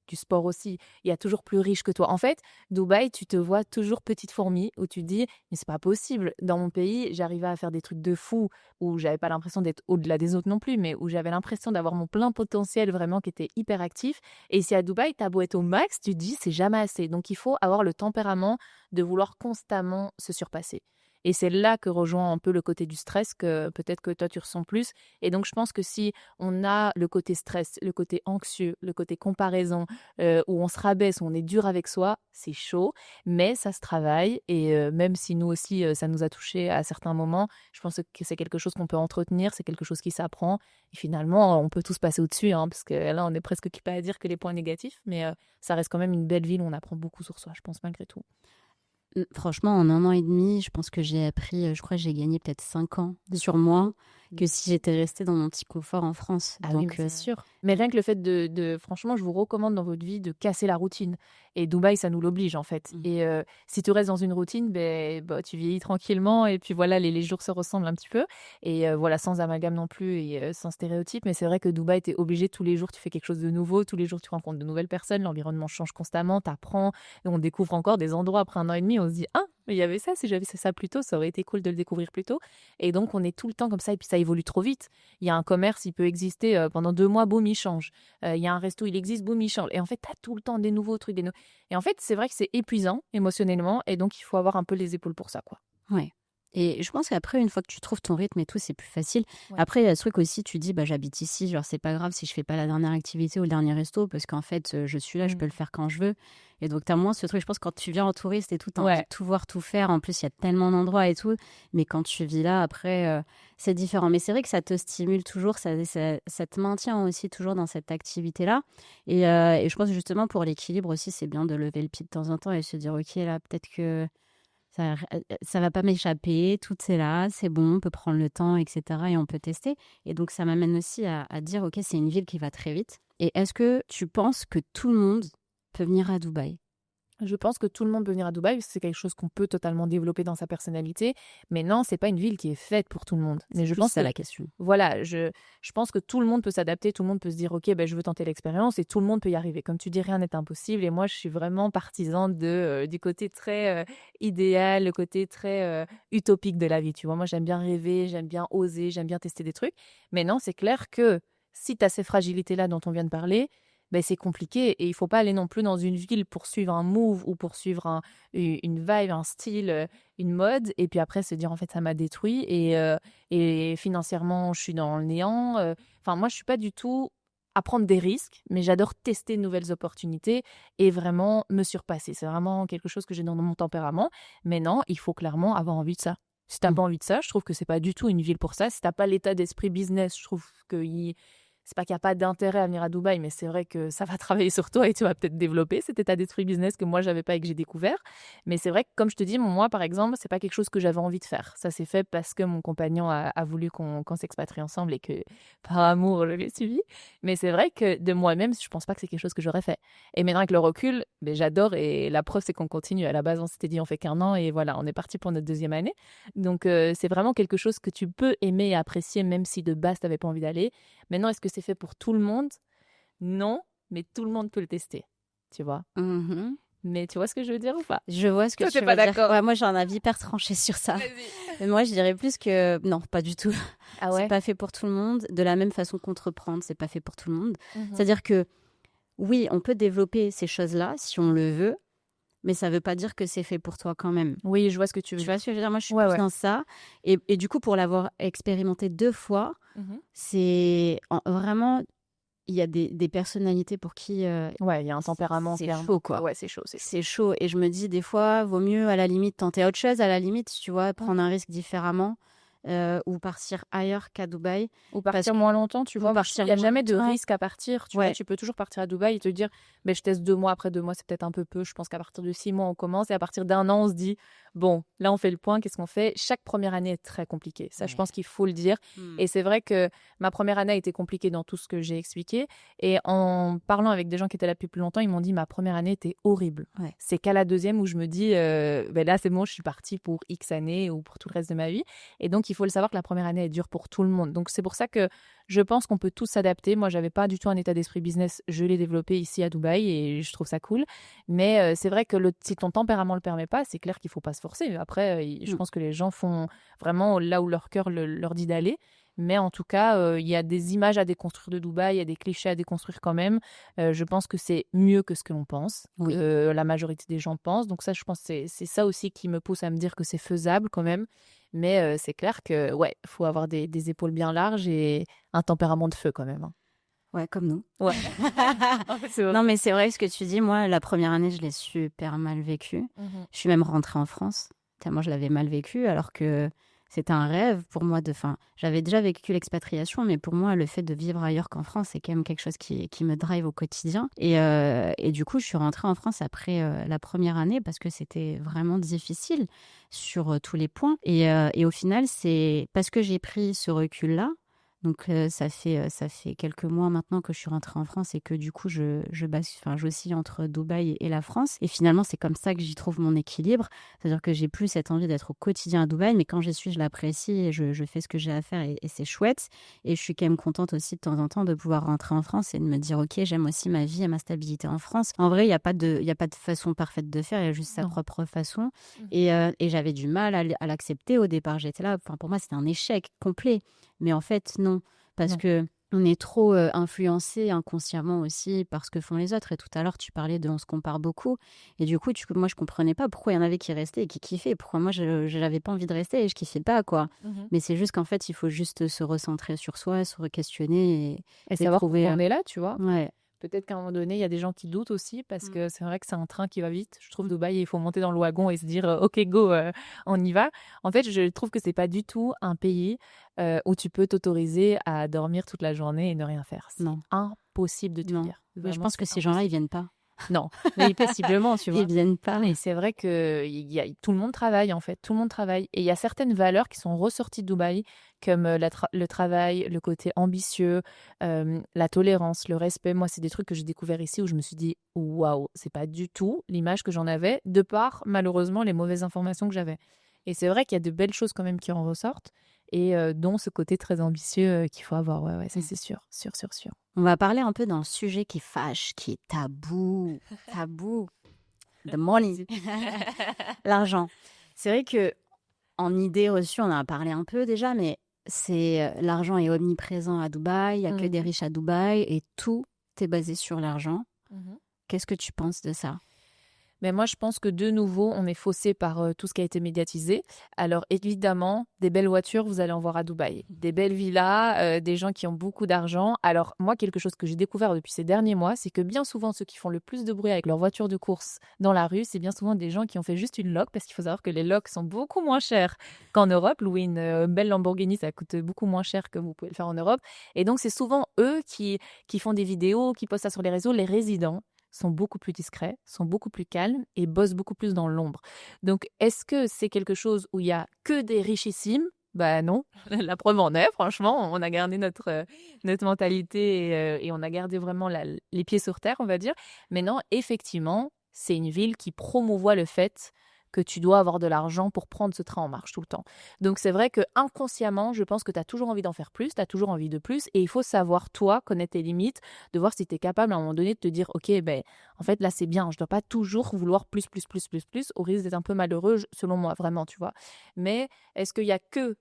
du sport aussi. Il y a toujours plus riche que toi. En fait, Dubaï, tu te vois toujours petite fourmi où tu te dis, mais c'est pas possible. Dans mon pays, j'arrivais à faire des trucs de fou où j'avais pas l'impression d'être au-delà des autres non plus, mais où j'avais l'impression d'avoir mon plein potentiel vraiment qui était hyper actif. Et ici à Dubaï, t'as beau être au max, tu te dis, c'est jamais assez. Donc il faut avoir le tempérament de vouloir constamment se surpasser. Et c'est là que rejoint un peu le côté du stress que peut-être que toi tu ressens plus. Et donc je pense que si on a le côté stress, le côté anxieux, le côté comparaison, où on se rabaisse, où on est dur avec soi, c'est chaud, mais ça se travaille. Et même si nous aussi, ça nous a touchés à certains moments, je pense que c'est quelque chose qu'on peut entretenir, c'est quelque chose qui s'apprend. Et finalement, on peut tous passer au-dessus, hein, parce que là, on est presque occupé à dire que les points négatifs, mais ça reste quand même une belle ville où on apprend beaucoup sur soi, je pense, malgré tout. Franchement, en 1 an et demi, je pense que j'ai appris, je crois que j'ai gagné peut-être 5 ans sur moi, que si j'étais restée dans mon petit confort en France. Ah oui, mais c'est sûr. Mais rien que le fait franchement, je vous recommande dans votre vie de casser la routine. Et Dubaï, ça nous l'oblige en fait. Et si tu restes dans une routine, tu vieillis tranquillement et puis voilà, les jours se ressemblent un petit peu. Et voilà, sans amalgame non plus et sans stéréotype. Mais c'est vrai que Dubaï, t'es obligé tous les jours, tu fais quelque chose de nouveau. Tous les jours, tu rencontres de nouvelles personnes. L'environnement change constamment, t'apprends. Et on découvre encore des endroits après 1 an et demi. On se dit, ah, mais il y avait ça, si j'avais fait ça plus tôt, ça aurait été cool de le découvrir plus tôt. Et donc, on est tout le temps comme ça et puis ça évolue trop vite. Il y a un commerce, il peut exister pendant 2 mois, boum, il change. Il y a un resto, il existe, boum, il change. Et en fait, tu as tout le temps des nouveaux trucs. Et en fait, c'est vrai que c'est épuisant émotionnellement. Et donc, il faut avoir un peu les épaules pour ça, quoi. Ouais. Et je pense qu'après, une fois que tu trouves ton rythme et tout, c'est plus facile. Ouais. Après, il y a ce truc aussi, tu dis, j'habite ici, genre, c'est pas grave si je fais pas la dernière activité ou le dernier resto, parce qu'en fait, je suis là, je peux le faire quand je veux. Et donc, t'as moins ce truc, je pense, quand tu viens en touriste et tout, t'as envie de tout voir, tout faire. En plus, il y a tellement d'endroits et tout. Mais quand tu vis là, après, c'est différent. Mais c'est vrai que ça te stimule toujours, ça te maintient aussi toujours dans cette activité-là. Et je pense justement, pour l'équilibre aussi, c'est bien de lever le pied de temps en temps et se dire, OK, là, peut-être que ça va pas m'échapper, tout est là, c'est bon, on peut prendre le temps, etc. Et on peut tester. Et donc, ça m'amène aussi à dire, OK, c'est une ville qui va très vite. Et est-ce que tu penses que tout le monde peut venir à Dubaï? Je pense que tout le monde peut venir à Dubaï, parce que c'est quelque chose qu'on peut totalement développer dans sa personnalité. Mais non, c'est pas une ville qui est faite pour tout le monde. Mais je pense C'est que la question. voilà, je pense que tout le monde peut s'adapter, tout le monde peut se dire ok, je veux tenter l'expérience et tout le monde peut y arriver. Comme tu dis, rien n'est impossible. Et moi, je suis vraiment partisan du côté très idéal, le côté très utopique de la vie. Tu vois, moi, j'aime bien rêver, j'aime bien oser, j'aime bien tester des trucs. Mais non, c'est clair que si tu as ces fragilités-là dont on vient de parler, c'est compliqué et il faut pas aller non plus dans une ville pour suivre un move ou pour suivre une vibe, un style, une mode et puis après se dire en fait ça m'a détruit et financièrement je suis dans le néant. Enfin moi je suis pas du tout à prendre des risques, mais j'adore tester de nouvelles opportunités et vraiment me surpasser. C'est vraiment quelque chose que j'ai dans mon tempérament. Mais non, il faut clairement avoir envie de ça. Si t'as pas envie de ça, je trouve que c'est pas du tout une ville pour ça. Si t'as pas l'état d'esprit business, je trouve que c'est pas qu'il n'y a pas d'intérêt à venir à Dubaï, mais c'est vrai que ça va travailler sur toi et tu vas peut-être développer cet état d'esprit business que moi, j'avais pas et que j'ai découvert. Mais c'est vrai que, comme je te dis, moi, par exemple, c'est pas quelque chose que j'avais envie de faire. Ça s'est fait parce que mon compagnon a voulu qu'on s'expatrie ensemble et que, par amour, je l'ai suivi. Mais c'est vrai que de moi-même, je pense pas que c'est quelque chose que j'aurais fait. Et maintenant, avec le recul, ben, j'adore et la preuve, c'est qu'on continue. À la base, on s'était dit, on fait qu'1 an et voilà, on est parti pour notre 2e année. Donc, c'est vraiment quelque chose que tu peux aimer et apprécier, même si de base, tu n'avais pas envie d'aller. Maintenant, est-ce que c'est fait pour tout le monde? Non, mais tout le monde peut le tester, tu vois. Mhm. Mais tu vois ce que je veux dire ou pas? Je vois ce que Toi, tu t'es pas veux dire. d'accord? Ouais, moi, j'ai un avis hyper tranché sur ça. Vas-y. Mais moi, je dirais plus que non, pas du tout. Ah C'est ouais? pas fait pour tout le monde. De la même façon qu'entreprendre, c'est pas fait pour tout le monde. Mhm. C'est-à-dire que oui, on peut développer ces choses-là si on le veut, mais ça veut pas dire que c'est fait pour toi quand même. Oui, je vois ce que tu veux Tu dire. vois ce que je veux dire? Moi, je suis Ouais, plus ouais. dans ça. Et du coup, pour l'avoir expérimenté 2 fois, Mhm. c'est vraiment, il y a des personnalités pour qui Ouais, il y a un tempérament c'est clairement. chaud, quoi. Ouais, c'est chaud, c'est chaud. C'est chaud. Et je me dis, des fois, vaut mieux à la limite tenter autre chose, à la limite, tu vois, prendre un risque différemment ou partir ailleurs qu'à Dubaï. Ou Parce partir que, moins longtemps, tu vois. ou Moi, il partir n'y a moins jamais de longtemps. risque à partir. Tu vois, Ouais. tu peux toujours partir à Dubaï et te dire, ben, je teste 2 mois, après 2 mois, c'est peut-être un peu peu. Je pense qu'à partir de 6 mois, on commence. Et à partir d'1 an, on se dit, bon, là, on fait le point, qu'est-ce qu'on fait? Chaque première année est très compliquée. Ça, je Ouais. pense qu'il faut le dire. Et c'est vrai que ma première année a été compliquée dans tout ce que j'ai expliqué. Et en parlant avec des gens qui étaient là depuis plus longtemps, ils m'ont dit, ma première année était horrible. Ouais. C'est qu'à la deuxième où je me dis, ben là, c'est bon, je suis partie pour X années ou pour tout le reste de ma vie. Et donc, il faut le savoir que la première année est dure pour tout le monde. Donc, c'est pour ça que je pense qu'on peut tous s'adapter. Moi, j'avais pas du tout un état d'esprit business. Je l'ai développé ici à Dubaï et je trouve ça cool. Mais c'est vrai que si ton tempérament le permet pas, c'est clair qu'il faut pas se forcer. Après, je pense que les gens font vraiment là où leur cœur leur dit d'aller. Mais en tout cas, il y a des images à déconstruire de Dubaï, il y a des clichés à déconstruire quand même. Je pense que c'est mieux que ce que l'on pense, Oui. que la majorité des gens pensent. Donc ça, je pense que c'est ça aussi qui me pousse à me dire que c'est faisable quand même. Mais c'est clair que ouais, faut avoir des épaules bien larges et un tempérament de feu quand même, hein. Ouais, comme nous. Ouais. C'est vrai. Non, mais c'est vrai ce que tu dis. Moi, la première année, je l'ai super mal vécu. Mhm. Je suis même rentrée en France, tellement je l'avais mal vécu, alors que c'était un rêve pour moi de... Enfin, j'avais déjà vécu l'expatriation, mais pour moi, le fait de vivre ailleurs qu'en France, c'est quand même quelque chose qui me drive au quotidien. Et du coup, je suis rentrée en France après la première année parce que c'était vraiment difficile sur tous les points. Et au final, c'est parce que j'ai pris ce recul-là. Donc, ça fait quelques mois maintenant que je suis rentrée en France et que du coup, j'oscille entre Dubaï et la France. Et finalement, c'est comme ça que j'y trouve mon équilibre. C'est-à-dire que j'ai plus cette envie d'être au quotidien à Dubaï, mais quand j'y suis, je l'apprécie et je fais ce que j'ai à faire et c'est chouette. Et je suis quand même contente aussi de temps en temps de pouvoir rentrer en France et de me dire, OK, j'aime aussi ma vie et ma stabilité en France. En vrai, il n'y a pas de façon parfaite de faire, il y a juste sa Non. propre façon. Mhm. Et j'avais du mal à l'accepter au départ. J'étais là, enfin, pour moi, c'était un échec complet. Mais en fait, non, parce Non. que on est trop influencé inconsciemment aussi par ce que font les autres. Et tout à l'heure, tu parlais de on se compare beaucoup. Et du coup, moi, je comprenais pas pourquoi il y en avait qui restaient et qui kiffaient. Pourquoi moi, je n'avais pas envie de rester et je kiffais pas, quoi. Mhm. Mais c'est juste qu'en fait, il faut juste se recentrer sur soi, se re-questionner Et savoir trouver. pourquoi on est là, tu vois. Ouais. Peut-être qu'à un moment donné, il y a des gens qui doutent aussi parce Mm. que c'est vrai que c'est un train qui va vite. Je trouve Mm. Dubaï, il faut monter dans le wagon et se dire OK, go, on y va. En fait, je trouve que c'est pas du tout un pays où tu peux t'autoriser à dormir toute la journée et ne rien faire. C'est Non. impossible de te Non. dire. Mais je Vraiment, pense que c'est ces gens-là, ils impossible. viennent pas. Non, mais possiblement, tu vois. Ils viennent pas. Et c'est vrai que tout le monde travaille, en fait. Tout le monde travaille. Et il y a certaines valeurs qui sont ressorties de Dubaï, comme le travail, le côté ambitieux, la tolérance, le respect. Moi, c'est des trucs que j'ai découverts ici où je me suis dit, waouh, c'est pas du tout l'image que j'en avais, de par, malheureusement, les mauvaises informations que j'avais. Et c'est vrai qu'il y a de belles choses quand même qui en ressortent, et dont ce côté très ambitieux qu'il faut avoir. Ouais, ça, c'est sûr, sûr. On va parler un peu d'un sujet qui fâche, qui est tabou. Tabou. The money. L'argent. C'est vrai que en idée reçue, on en a parlé un peu déjà, mais l'argent est omniprésent à Dubaï. Il n'y a que des riches à Dubaï et tout est basé sur l'argent. Qu'est-ce que tu penses de ça? Mais moi, je pense que de nouveau, on est faussé par tout ce qui a été médiatisé. Alors évidemment, des belles voitures, vous allez en voir à Dubaï. Des belles villas, des gens qui ont beaucoup d'argent. Alors moi, quelque chose que j'ai découvert depuis ces derniers mois, c'est que bien souvent, ceux qui font le plus de bruit avec leur voiture de course dans la rue, c'est bien souvent des gens qui ont fait juste une loc, parce qu'il faut savoir que les locs sont beaucoup moins chers qu'en Europe. Louer une belle Lamborghini, ça coûte beaucoup moins cher que vous pouvez le faire en Europe. Et donc, c'est souvent eux qui font des vidéos, qui postent ça sur les réseaux. Les résidents sont beaucoup plus discrets, sont beaucoup plus calmes et bossent beaucoup plus dans l'ombre. Donc, est-ce que c'est quelque chose où il y a que des richissimes? Bah non, la preuve en est, franchement, on a gardé notre mentalité et on a gardé vraiment les pieds sur terre, on va dire. Mais non, effectivement, c'est une ville qui promouvoit le fait que tu dois avoir de l'argent pour prendre ce train en marche tout le temps. Donc c'est vrai que inconsciemment, je pense que tu as toujours envie d'en faire plus, tu as toujours envie de plus et il faut savoir, toi, connaître tes limites, de voir si tu es capable à un moment donné de te dire, ok, ben, en fait là c'est bien, je dois pas toujours vouloir plus, au risque d'être un peu malheureux, selon moi, vraiment, tu vois. Mais est-ce qu'il y a que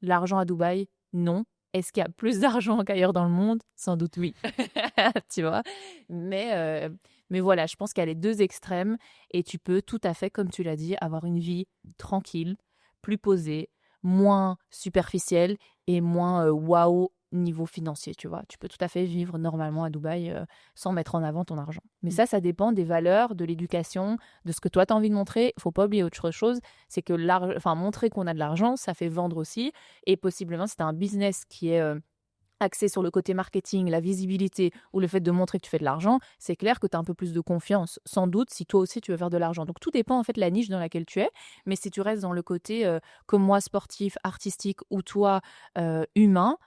l'argent à Dubaï? Non. Est-ce qu'il y a plus d'argent qu'ailleurs dans le monde? Sans doute oui. Tu vois? Mais voilà, je pense qu'il y a les deux extrêmes et tu peux tout à fait, comme tu l'as dit, avoir une vie tranquille, plus posée, moins superficielle et moins waouh niveau financier, tu vois. Tu peux tout à fait vivre normalement à Dubaï sans mettre en avant ton argent. Mais ça dépend des valeurs, de l'éducation, de ce que toi tu as envie de montrer. Il faut pas oublier autre chose, c'est que montrer qu'on a de l'argent, ça fait vendre aussi. Et possiblement, si tu as un business qui est axé sur le côté marketing, la visibilité ou le fait de montrer que tu fais de l'argent, c'est clair que tu as un peu plus de confiance, sans doute, si toi aussi tu veux faire de l'argent. Donc tout dépend en fait de la niche dans laquelle tu es, mais si tu restes dans le côté comme moi sportif, artistique ou toi humain,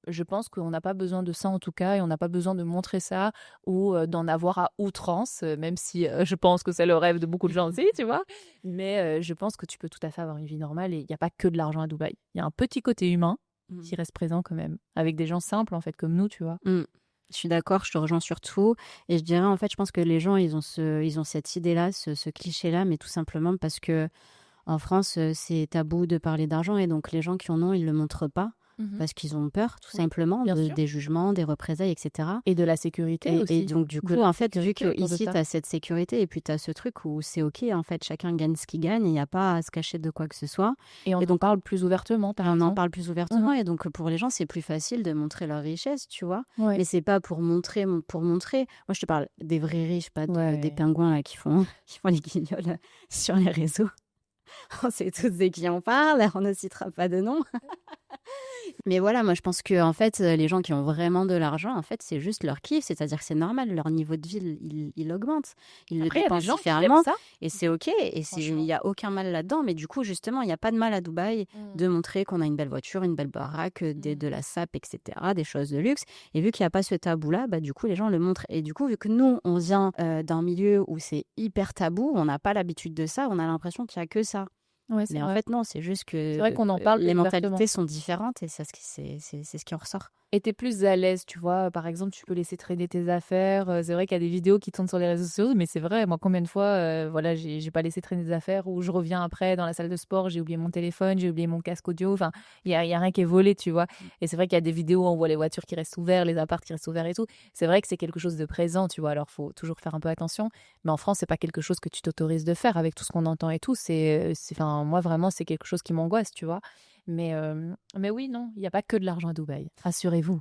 je pense qu'on n'a pas besoin de ça en tout cas et on n'a pas besoin de montrer ça ou d'en avoir à outrance, même si je pense que c'est le rêve de beaucoup de gens aussi, tu vois. Mais je pense que tu peux tout à fait avoir une vie normale et il n'y a pas que de l'argent à Dubaï. Il y a un petit côté humain qui reste présent quand même, avec des gens simples en fait comme nous, tu vois. Je suis d'accord, je te rejoins sur tout. Et je dirais, en fait, je pense que les gens, ils ont cette idée-là, ce cliché-là, mais tout simplement parce que en France, c'est tabou de parler d'argent et donc les gens qui en ont, ils le montrent pas. Parce qu'ils ont peur, tout simplement, des jugements, des représailles, etc. Et de la sécurité aussi. Et donc, du coup, en fait, vu qu'ici, tu as cette sécurité et puis tu as ce truc où c'est OK, en fait, chacun gagne ce qu'il gagne et il n'y a pas à se cacher de quoi que ce soit. Et on en parle plus ouvertement, par exemple. On en parle plus ouvertement et donc, pour les gens, c'est plus facile de montrer leur richesse, tu vois. Ouais. Mais c'est pas pour montrer. Moi, je te parle des vrais riches, pas des pingouins là, qui font les guignols sur les réseaux. On sait tous de qui on parle, on ne citera pas de nom. Mais voilà, moi je pense que en fait, les gens qui ont vraiment de l'argent, en fait, c'est juste leur kiff, c'est-à-dire que c'est normal, leur niveau de vie, il augmente. Ils le dépensent différemment et c'est OK. Et il n'y a aucun mal là-dedans. Mais du coup, justement, il n'y a pas de mal à Dubaï de montrer qu'on a une belle voiture, une belle baraque, de la sape, etc., des choses de luxe. Et vu qu'il n'y a pas ce tabou-là, bah, du coup, les gens le montrent. Et du coup, vu que nous, on vient d'un milieu où c'est hyper tabou, on n'a pas l'habitude de ça, on a l'impression qu'il n'y a que ça. Ouais, mais en fait, non, c'est juste que c'est vrai qu'on en parle les mentalités sont différentes et c'est ce qui en ressort. Et t'es plus à l'aise, tu vois. Par exemple, tu peux laisser traîner tes affaires. C'est vrai qu'il y a des vidéos qui tournent sur les réseaux sociaux, mais c'est vrai, moi, combien de fois, voilà, j'ai pas laissé traîner des affaires ou je reviens après dans la salle de sport, j'ai oublié mon téléphone, j'ai oublié mon casque audio. Enfin, il y a rien qui est volé, tu vois. Et c'est vrai qu'il y a des vidéos où on voit les voitures qui restent ouvertes, les apparts qui restent ouverts et tout. C'est vrai que c'est quelque chose de présent, tu vois. Alors, faut toujours faire un peu attention. Mais en France, c'est pas quelque chose que tu t'autorises de faire avec tout ce qu'on entend et tout. Enfin, moi, vraiment, c'est quelque chose qui m'angoisse, tu vois. Mais oui, non, il n'y a pas que de l'argent à Dubaï. Rassurez-vous.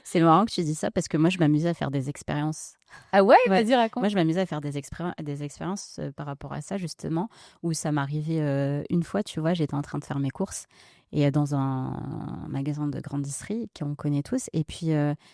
C'est marrant que tu dis ça parce que moi, je m'amusais à faire des expériences. Ah ouais, vas-y, raconte. Moi, je m'amusais à faire des expériences par rapport à ça, justement, où ça m'arrivait une fois, tu vois, j'étais en train de faire mes courses et dans un magasin de grandisterie qu'on connaît tous. Et puis,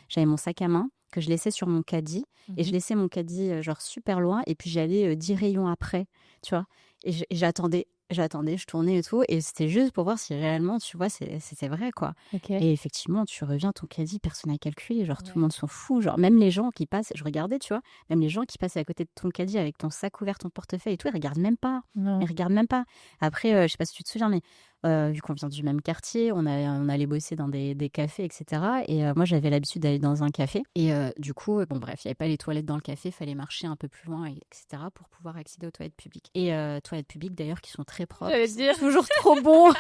j'avais mon sac à main que je laissais sur mon caddie et je laissais mon caddie genre super loin et puis j'allais 10 rayons après, tu vois. Et j'attendais, je tournais et tout, et c'était juste pour voir si réellement, tu vois, c'était vrai, quoi. Okay. Et effectivement, tu reviens, ton caddie, personne n'a calculé, genre tout le monde s'en fout, genre même les gens qui passent, je regardais, tu vois, même les gens qui passent à côté de ton caddie avec ton sac ouvert, ton portefeuille et tout, ils regardent même pas. Non. Ils regardent même pas. Après, je sais pas si tu te souviens, mais vu qu'on vient du même quartier, on allait bosser dans des cafés, etc. Et moi, j'avais l'habitude d'aller dans un café. Et du coup, bon bref, il n'y avait pas les toilettes dans le café, il fallait marcher un peu plus loin, etc. pour pouvoir accéder aux toilettes publiques. Et toilettes publiques, d'ailleurs, qui sont très propres. J'allais dire. C'est toujours trop bon.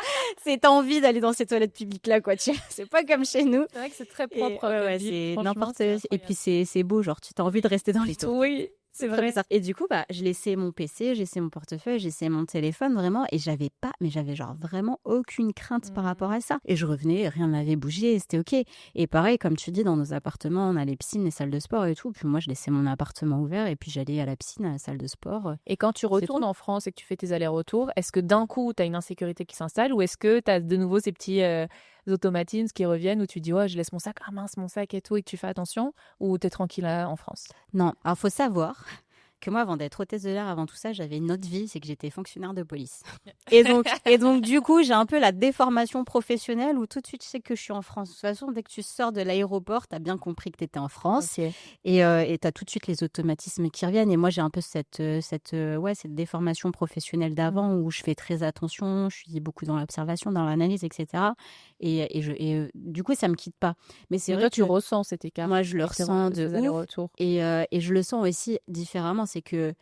T'as envie d'aller dans ces toilettes publiques-là, quoi. C'est pas comme chez nous. C'est vrai que c'est très propre. C'est n'importe. Et puis, c'est beau, genre, tu as envie de rester dans les toilettes. Oui. C'est vrai. bizarre. Et du coup, je laissais mon PC, j'ai laissé mon portefeuille, j'ai laissé mon téléphone vraiment et j'avais genre vraiment aucune crainte par rapport à ça. Et je revenais, rien n'avait bougé, et c'était OK. Et pareil, comme tu dis, dans nos appartements, on a les piscines, les salles de sport et tout. Puis moi, je laissais mon appartement ouvert et puis j'allais à la piscine, à la salle de sport. Et quand tu retournes en France et que tu fais tes allers-retours, est-ce que d'un coup, tu as une insécurité qui s'installe ou est-ce que tu as de nouveau ces petits automatismes qui reviennent où tu dis, ouais, je laisse mon sac, ah mince, mon sac et tout, et que tu fais attention, ou tu es tranquille en France? Non, alors faut savoir que moi, avant d'être hôtesse de l'air, avant tout ça, j'avais une autre vie, c'est que j'étais fonctionnaire de police. Et donc, du coup, j'ai un peu la déformation professionnelle où tout de suite, je sais que je suis en France. De toute façon, dès que tu sors de l'aéroport, tu as bien compris que tu étais en France. Ok. Et tu as tout de suite les automatismes qui reviennent. Et moi, j'ai un peu cette déformation professionnelle d'avant où je fais très attention, je suis beaucoup dans l'observation, dans l'analyse, etc. Du coup, ça me quitte pas. Mais c'est Mais vrai toi, que tu ressens cet écart. moi, je le ressens de ces ouf. allers-retours. Et je le sens aussi différemment. C'est que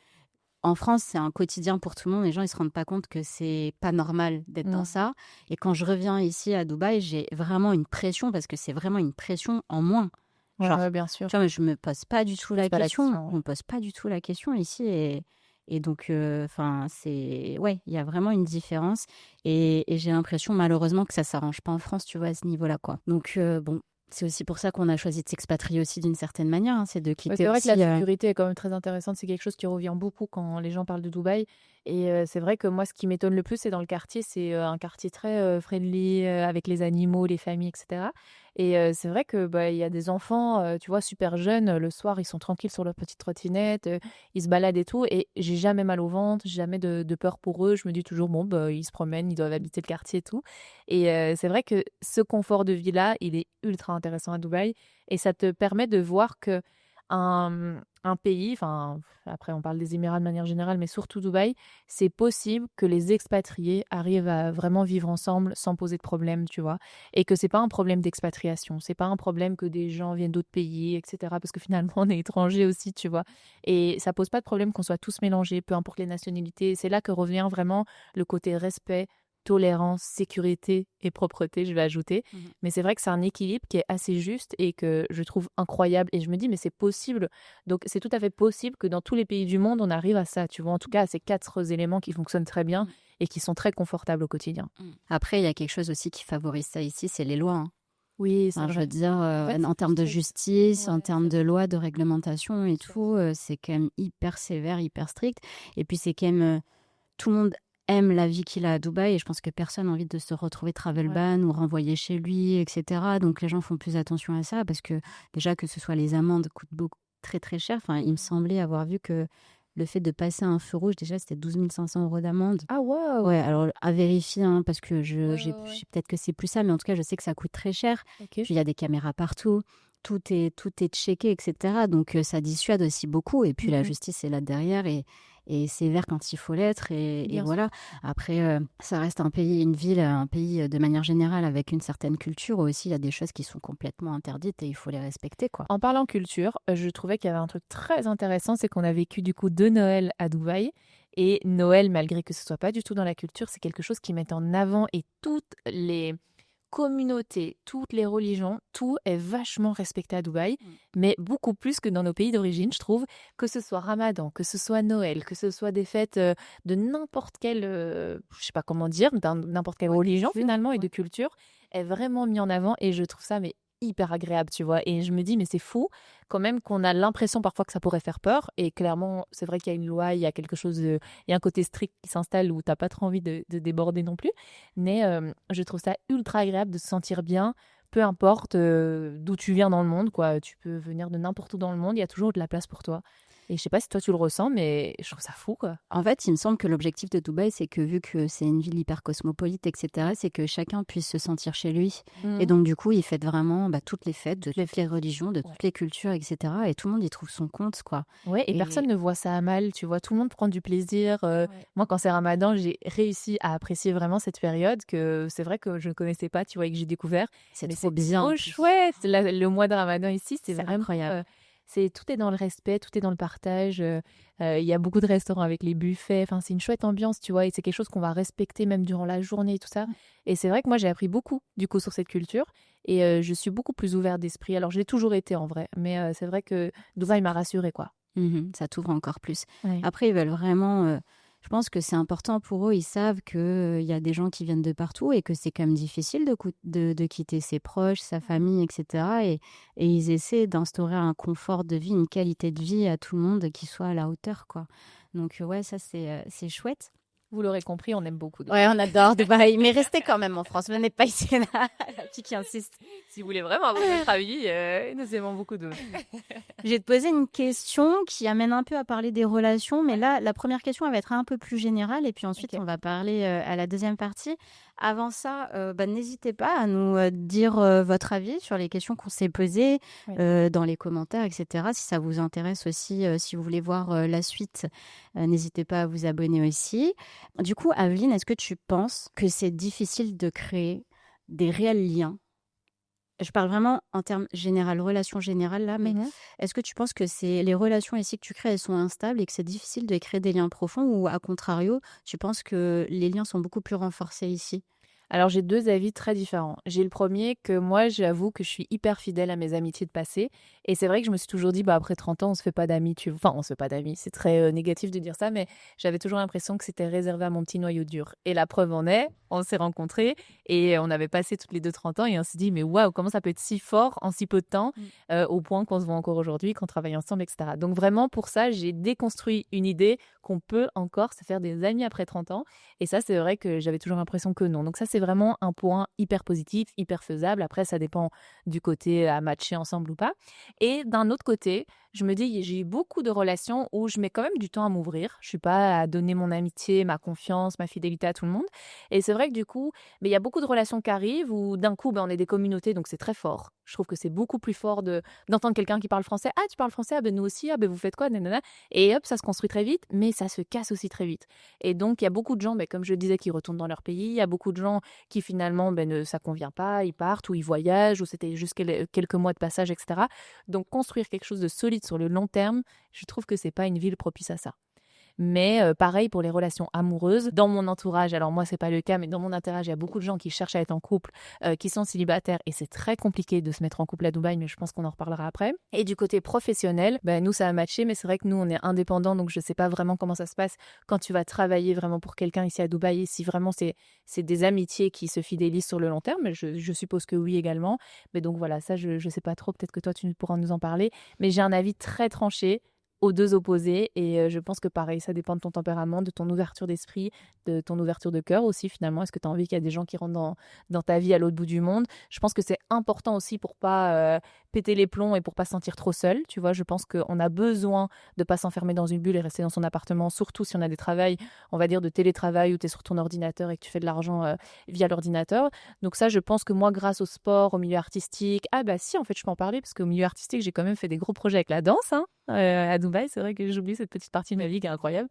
en France, c'est un quotidien pour tout le monde. Les gens, ils se rendent pas compte que c'est pas normal d'être dans ça. Et quand je reviens ici à Dubaï, j'ai vraiment une pression parce que c'est vraiment une pression en moins. Genre, Ouais, bien sûr. tu vois, mais je me pose pas du tout la pas la question. question, ouais. On me pose pas du tout la question ici. Et donc, il y a vraiment une différence. Et j'ai l'impression, malheureusement, que ça s'arrange pas en France, tu vois, à ce niveau-là, quoi. Donc, bon. C'est aussi pour ça qu'on a choisi de s'expatrier aussi d'une certaine manière, c'est de quitter C'est vrai aussi. que la sécurité est quand même très intéressante. C'est quelque chose qui revient beaucoup quand les gens parlent de Dubaï. Et c'est vrai que moi, ce qui m'étonne le plus, c'est dans le quartier. C'est un quartier très friendly avec les animaux, les familles, etc. Et c'est vrai que il y a des enfants, tu vois, super jeunes. Le soir, ils sont tranquilles sur leur petite trottinette, ils se baladent et tout. Et j'ai jamais mal au ventre, j'ai jamais de peur pour eux. Je me dis toujours, bon, ils se promènent, ils doivent habiter le quartier et tout. Et c'est vrai que ce confort de vie-là, il est ultra intéressant à Dubaï. Et ça te permet de voir que un pays, enfin, après on parle des Émirats de manière générale, mais surtout Dubaï, c'est possible que les expatriés arrivent à vraiment vivre ensemble sans poser de problème, tu vois. Et que c'est pas un problème d'expatriation, c'est pas un problème que des gens viennent d'autres pays, etc. Parce que finalement, on est étrangers aussi, tu vois. Et ça pose pas de problème qu'on soit tous mélangés, peu importe les nationalités. C'est là que revient vraiment le côté respect, tolérance, sécurité et propreté, je vais ajouter. Mais c'est vrai que c'est un équilibre qui est assez juste et que je trouve incroyable. Et je me dis, mais c'est possible. Donc, c'est tout à fait possible que dans tous les pays du monde, on arrive à ça, tu vois. En tout cas, à ces 4 éléments qui fonctionnent très bien et qui sont très confortables au quotidien. Après, il y a quelque chose aussi qui favorise ça ici, c'est les lois, hein. Oui, c'est Enfin, je vrai. veux dire, fait, en termes de c'est- justice, en Ouais, termes de loi, de réglementation et tout, c'est quand même hyper sévère, hyper strict. Et puis, c'est quand même... tout le monde aime la vie qu'il a à Dubaï et je pense que personne n'a envie de se retrouver travel ban ou renvoyé chez lui, etc. Donc, les gens font plus attention à ça parce que déjà, que ce soit les amendes coûtent beaucoup, très, très cher. Enfin, il me semblait avoir vu que le fait de passer un feu rouge, déjà, c'était 12 500 € d'amende. Ah, waouh! Ouais, alors à vérifier, hein, parce que Ouais. peut-être que c'est plus ça, mais en tout cas, je sais que ça coûte très cher. Ok. Puis il y a des caméras partout, tout est checké, etc. Donc ça dissuade aussi beaucoup. Et puis la justice est là derrière et sévère quand il faut l'être. Et Bien sûr. voilà. Après, ça reste un pays, une ville, un pays de manière générale avec une certaine culture où aussi il y a des choses qui sont complètement interdites et il faut les respecter, quoi. En parlant culture, je trouvais qu'il y avait un truc très intéressant, c'est qu'on a vécu du coup 2 Noëls à Dubaï. Et Noël, malgré que ce soit pas du tout dans la culture, c'est quelque chose qui met en avant et toutes les communautés, toutes les religions, tout est vachement respecté à Dubaï, mais beaucoup plus que dans nos pays d'origine, je trouve, que ce soit Ramadan, que ce soit Noël, que ce soit des fêtes de n'importe quelle, je sais pas comment dire, n'importe quelle religion culture, finalement et ouais. de culture, est vraiment mis en avant et je trouve ça mais hyper agréable, tu vois. Et je me dis, mais c'est fou quand même qu'on a l'impression parfois que ça pourrait faire peur. Et clairement, c'est vrai qu'il y a une loi, il y a quelque chose, il y a un côté strict qui s'installe où t'as pas trop envie de déborder non plus. Mais je trouve ça ultra agréable de se sentir bien, peu importe d'où tu viens dans le monde, quoi. Tu peux venir de n'importe où dans le monde, il y a toujours de la place pour toi. Et je sais pas si toi tu le ressens, mais je trouve ça fou, quoi. En fait, il me semble que l'objectif de Dubaï, c'est que vu que c'est une ville hyper cosmopolite, etc., c'est que chacun puisse se sentir chez lui. Et donc, du coup, ils fêtent vraiment toutes les fêtes de toutes les religions, de toutes les cultures, etc. Et tout le monde y trouve son compte, quoi. Ouais, et personne ne voit ça à mal, tu vois, tout le monde prend du plaisir. Moi, quand c'est Ramadan, j'ai réussi à apprécier vraiment cette période que c'est vrai que je ne connaissais pas, tu vois, et que j'ai découvert. C'est Mais trop c'est bien. trop chouette. Le mois de Ramadan ici, c'est C'est vraiment incroyable. tout est dans le respect, tout est dans le partage. Il y a beaucoup de restaurants avec les buffets. Enfin, c'est une chouette ambiance, tu vois, et c'est quelque chose qu'on va respecter même durant la journée et tout ça. Et c'est vrai que moi, j'ai appris beaucoup, du coup, sur cette culture. Et je suis beaucoup plus ouverte d'esprit. Alors, je l'ai toujours été en vrai, mais c'est vrai que Dubaï m'a rassurée, quoi. Ça t'ouvre encore plus. Ouais. Après, ils veulent vraiment. Je pense que c'est important pour eux. Ils savent qu'il y a des gens qui viennent de partout et que c'est quand même difficile de quitter ses proches, sa famille, etc. Et ils essaient d'instaurer un confort de vie, une qualité de vie à tout le monde qui soit à la hauteur, quoi. Donc, ouais, ça, c'est chouette. Vous l'aurez compris, on aime beaucoup Dubaï. Ouais, on adore Dubaï. Mais restez quand même en France. Venez pas ici, là. La petite qui insiste. Si vous voulez vraiment avoir notre avis, nous aimons beaucoup Dubaï. Je vais te poser une question qui amène un peu à parler des relations, mais là, la première question elle va être un peu plus générale et puis ensuite, Ok. on va parler à la deuxième partie. Avant ça, n'hésitez pas à nous dire votre avis sur les questions qu'on s'est posées Oui. dans les commentaires, etc. Si ça vous intéresse aussi, si vous voulez voir la suite, n'hésitez pas à vous abonner aussi. Du coup, Aveline, est-ce que tu penses que c'est difficile de créer des réels liens? Je parle vraiment en termes général, relations générales là, mais Mhm. est-ce que tu penses que c'est les relations ici que tu crées, elles sont instables et que c'est difficile de créer des liens profonds ou à contrario, tu penses que les liens sont beaucoup plus renforcés ici? Alors, j'ai 2 avis très différents. J'ai le premier que moi, j'avoue que je suis hyper fidèle à mes amitiés de passé et c'est vrai que je me suis toujours dit: «Bah, après 30 ans, on se fait pas d'amis», tu enfin, on se fait pas d'amis, c'est très, négatif de dire ça, mais j'avais toujours l'impression que c'était réservé à mon petit noyau dur et la preuve en est, on s'est rencontrés et on avait passé toutes les 2 30 ans et on s'est dit: «Mais waouh, comment ça peut être si fort en si peu de temps?» Au point qu'on se voit encore aujourd'hui, qu'on travaille ensemble et cetera. Donc vraiment pour ça, j'ai déconstruit une idée qu'on peut encore se faire des amis après 30 ans et ça, c'est vrai que j'avais toujours l'impression que non. Donc ça, c'est vraiment un point hyper positif, hyper faisable. Après, ça dépend du côté à matcher ensemble ou pas. Et d'un autre côté, je me dis, j'ai eu beaucoup de relations où je mets quand même du temps à m'ouvrir. Je suis pas à donner mon amitié, ma confiance, ma fidélité à tout le monde. Et c'est vrai que du coup, mais il y a beaucoup de relations qui arrivent où d'un coup, on est des communautés, donc c'est très fort. Je trouve que c'est beaucoup plus fort d'entendre quelqu'un qui parle français. Ah, tu parles français? Ah ben nous aussi. Ah ben vous faites quoi? Nanana. Et hop, ça se construit très vite, mais ça se casse aussi très vite. Et donc, il y a beaucoup de gens, comme je le disais, qui retournent dans leur pays. Il y a beaucoup de gens qui finalement, ça convient pas, ils partent ou ils voyagent ou c'était juste quelques mois de passage, etc. Donc, construire quelque chose de solide sur le long terme, je trouve que c'est pas une ville propice à ça. Mais pareil pour les relations amoureuses. Dans mon entourage, alors moi, c'est pas le cas, mais dans mon entourage, il y a beaucoup de gens qui cherchent à être en couple, qui sont célibataires et c'est très compliqué de se mettre en couple à Dubaï, mais je pense qu'on en reparlera après. Et du côté professionnel, nous, ça a matché, mais c'est vrai que nous, on est indépendants, donc je sais pas vraiment comment ça se passe quand tu vas travailler vraiment pour quelqu'un ici à Dubaï et si vraiment c'est des amitiés qui se fidélisent sur le long terme. Je suppose que oui également. Mais donc voilà, ça, je sais pas trop. Peut-être que toi, tu pourras nous en parler. Mais j'ai un avis très tranché aux deux opposés et je pense que pareil, ça dépend de ton tempérament, de ton ouverture d'esprit, de ton ouverture de cœur aussi finalement. Est-ce que tu as envie qu'il y a des gens qui rentrent dans ta vie à l'autre bout du monde? Je pense que c'est important aussi pour pas péter les plombs et pour pas se sentir trop seul, tu vois? Je pense qu'on a besoin de pas s'enfermer dans une bulle et rester dans son appartement, surtout si on a des travails, on va dire de télétravail où tu es sur ton ordinateur et que tu fais de l'argent via l'ordinateur. Donc ça, je pense que moi, grâce au sport, au milieu artistique, ah bah si, en fait, je peux en parler parce qu'au milieu artistique, j'ai quand même fait des gros projets avec la danse, hein. À Dubaï, c'est vrai que j'oublie cette petite partie de ma vie qui est incroyable,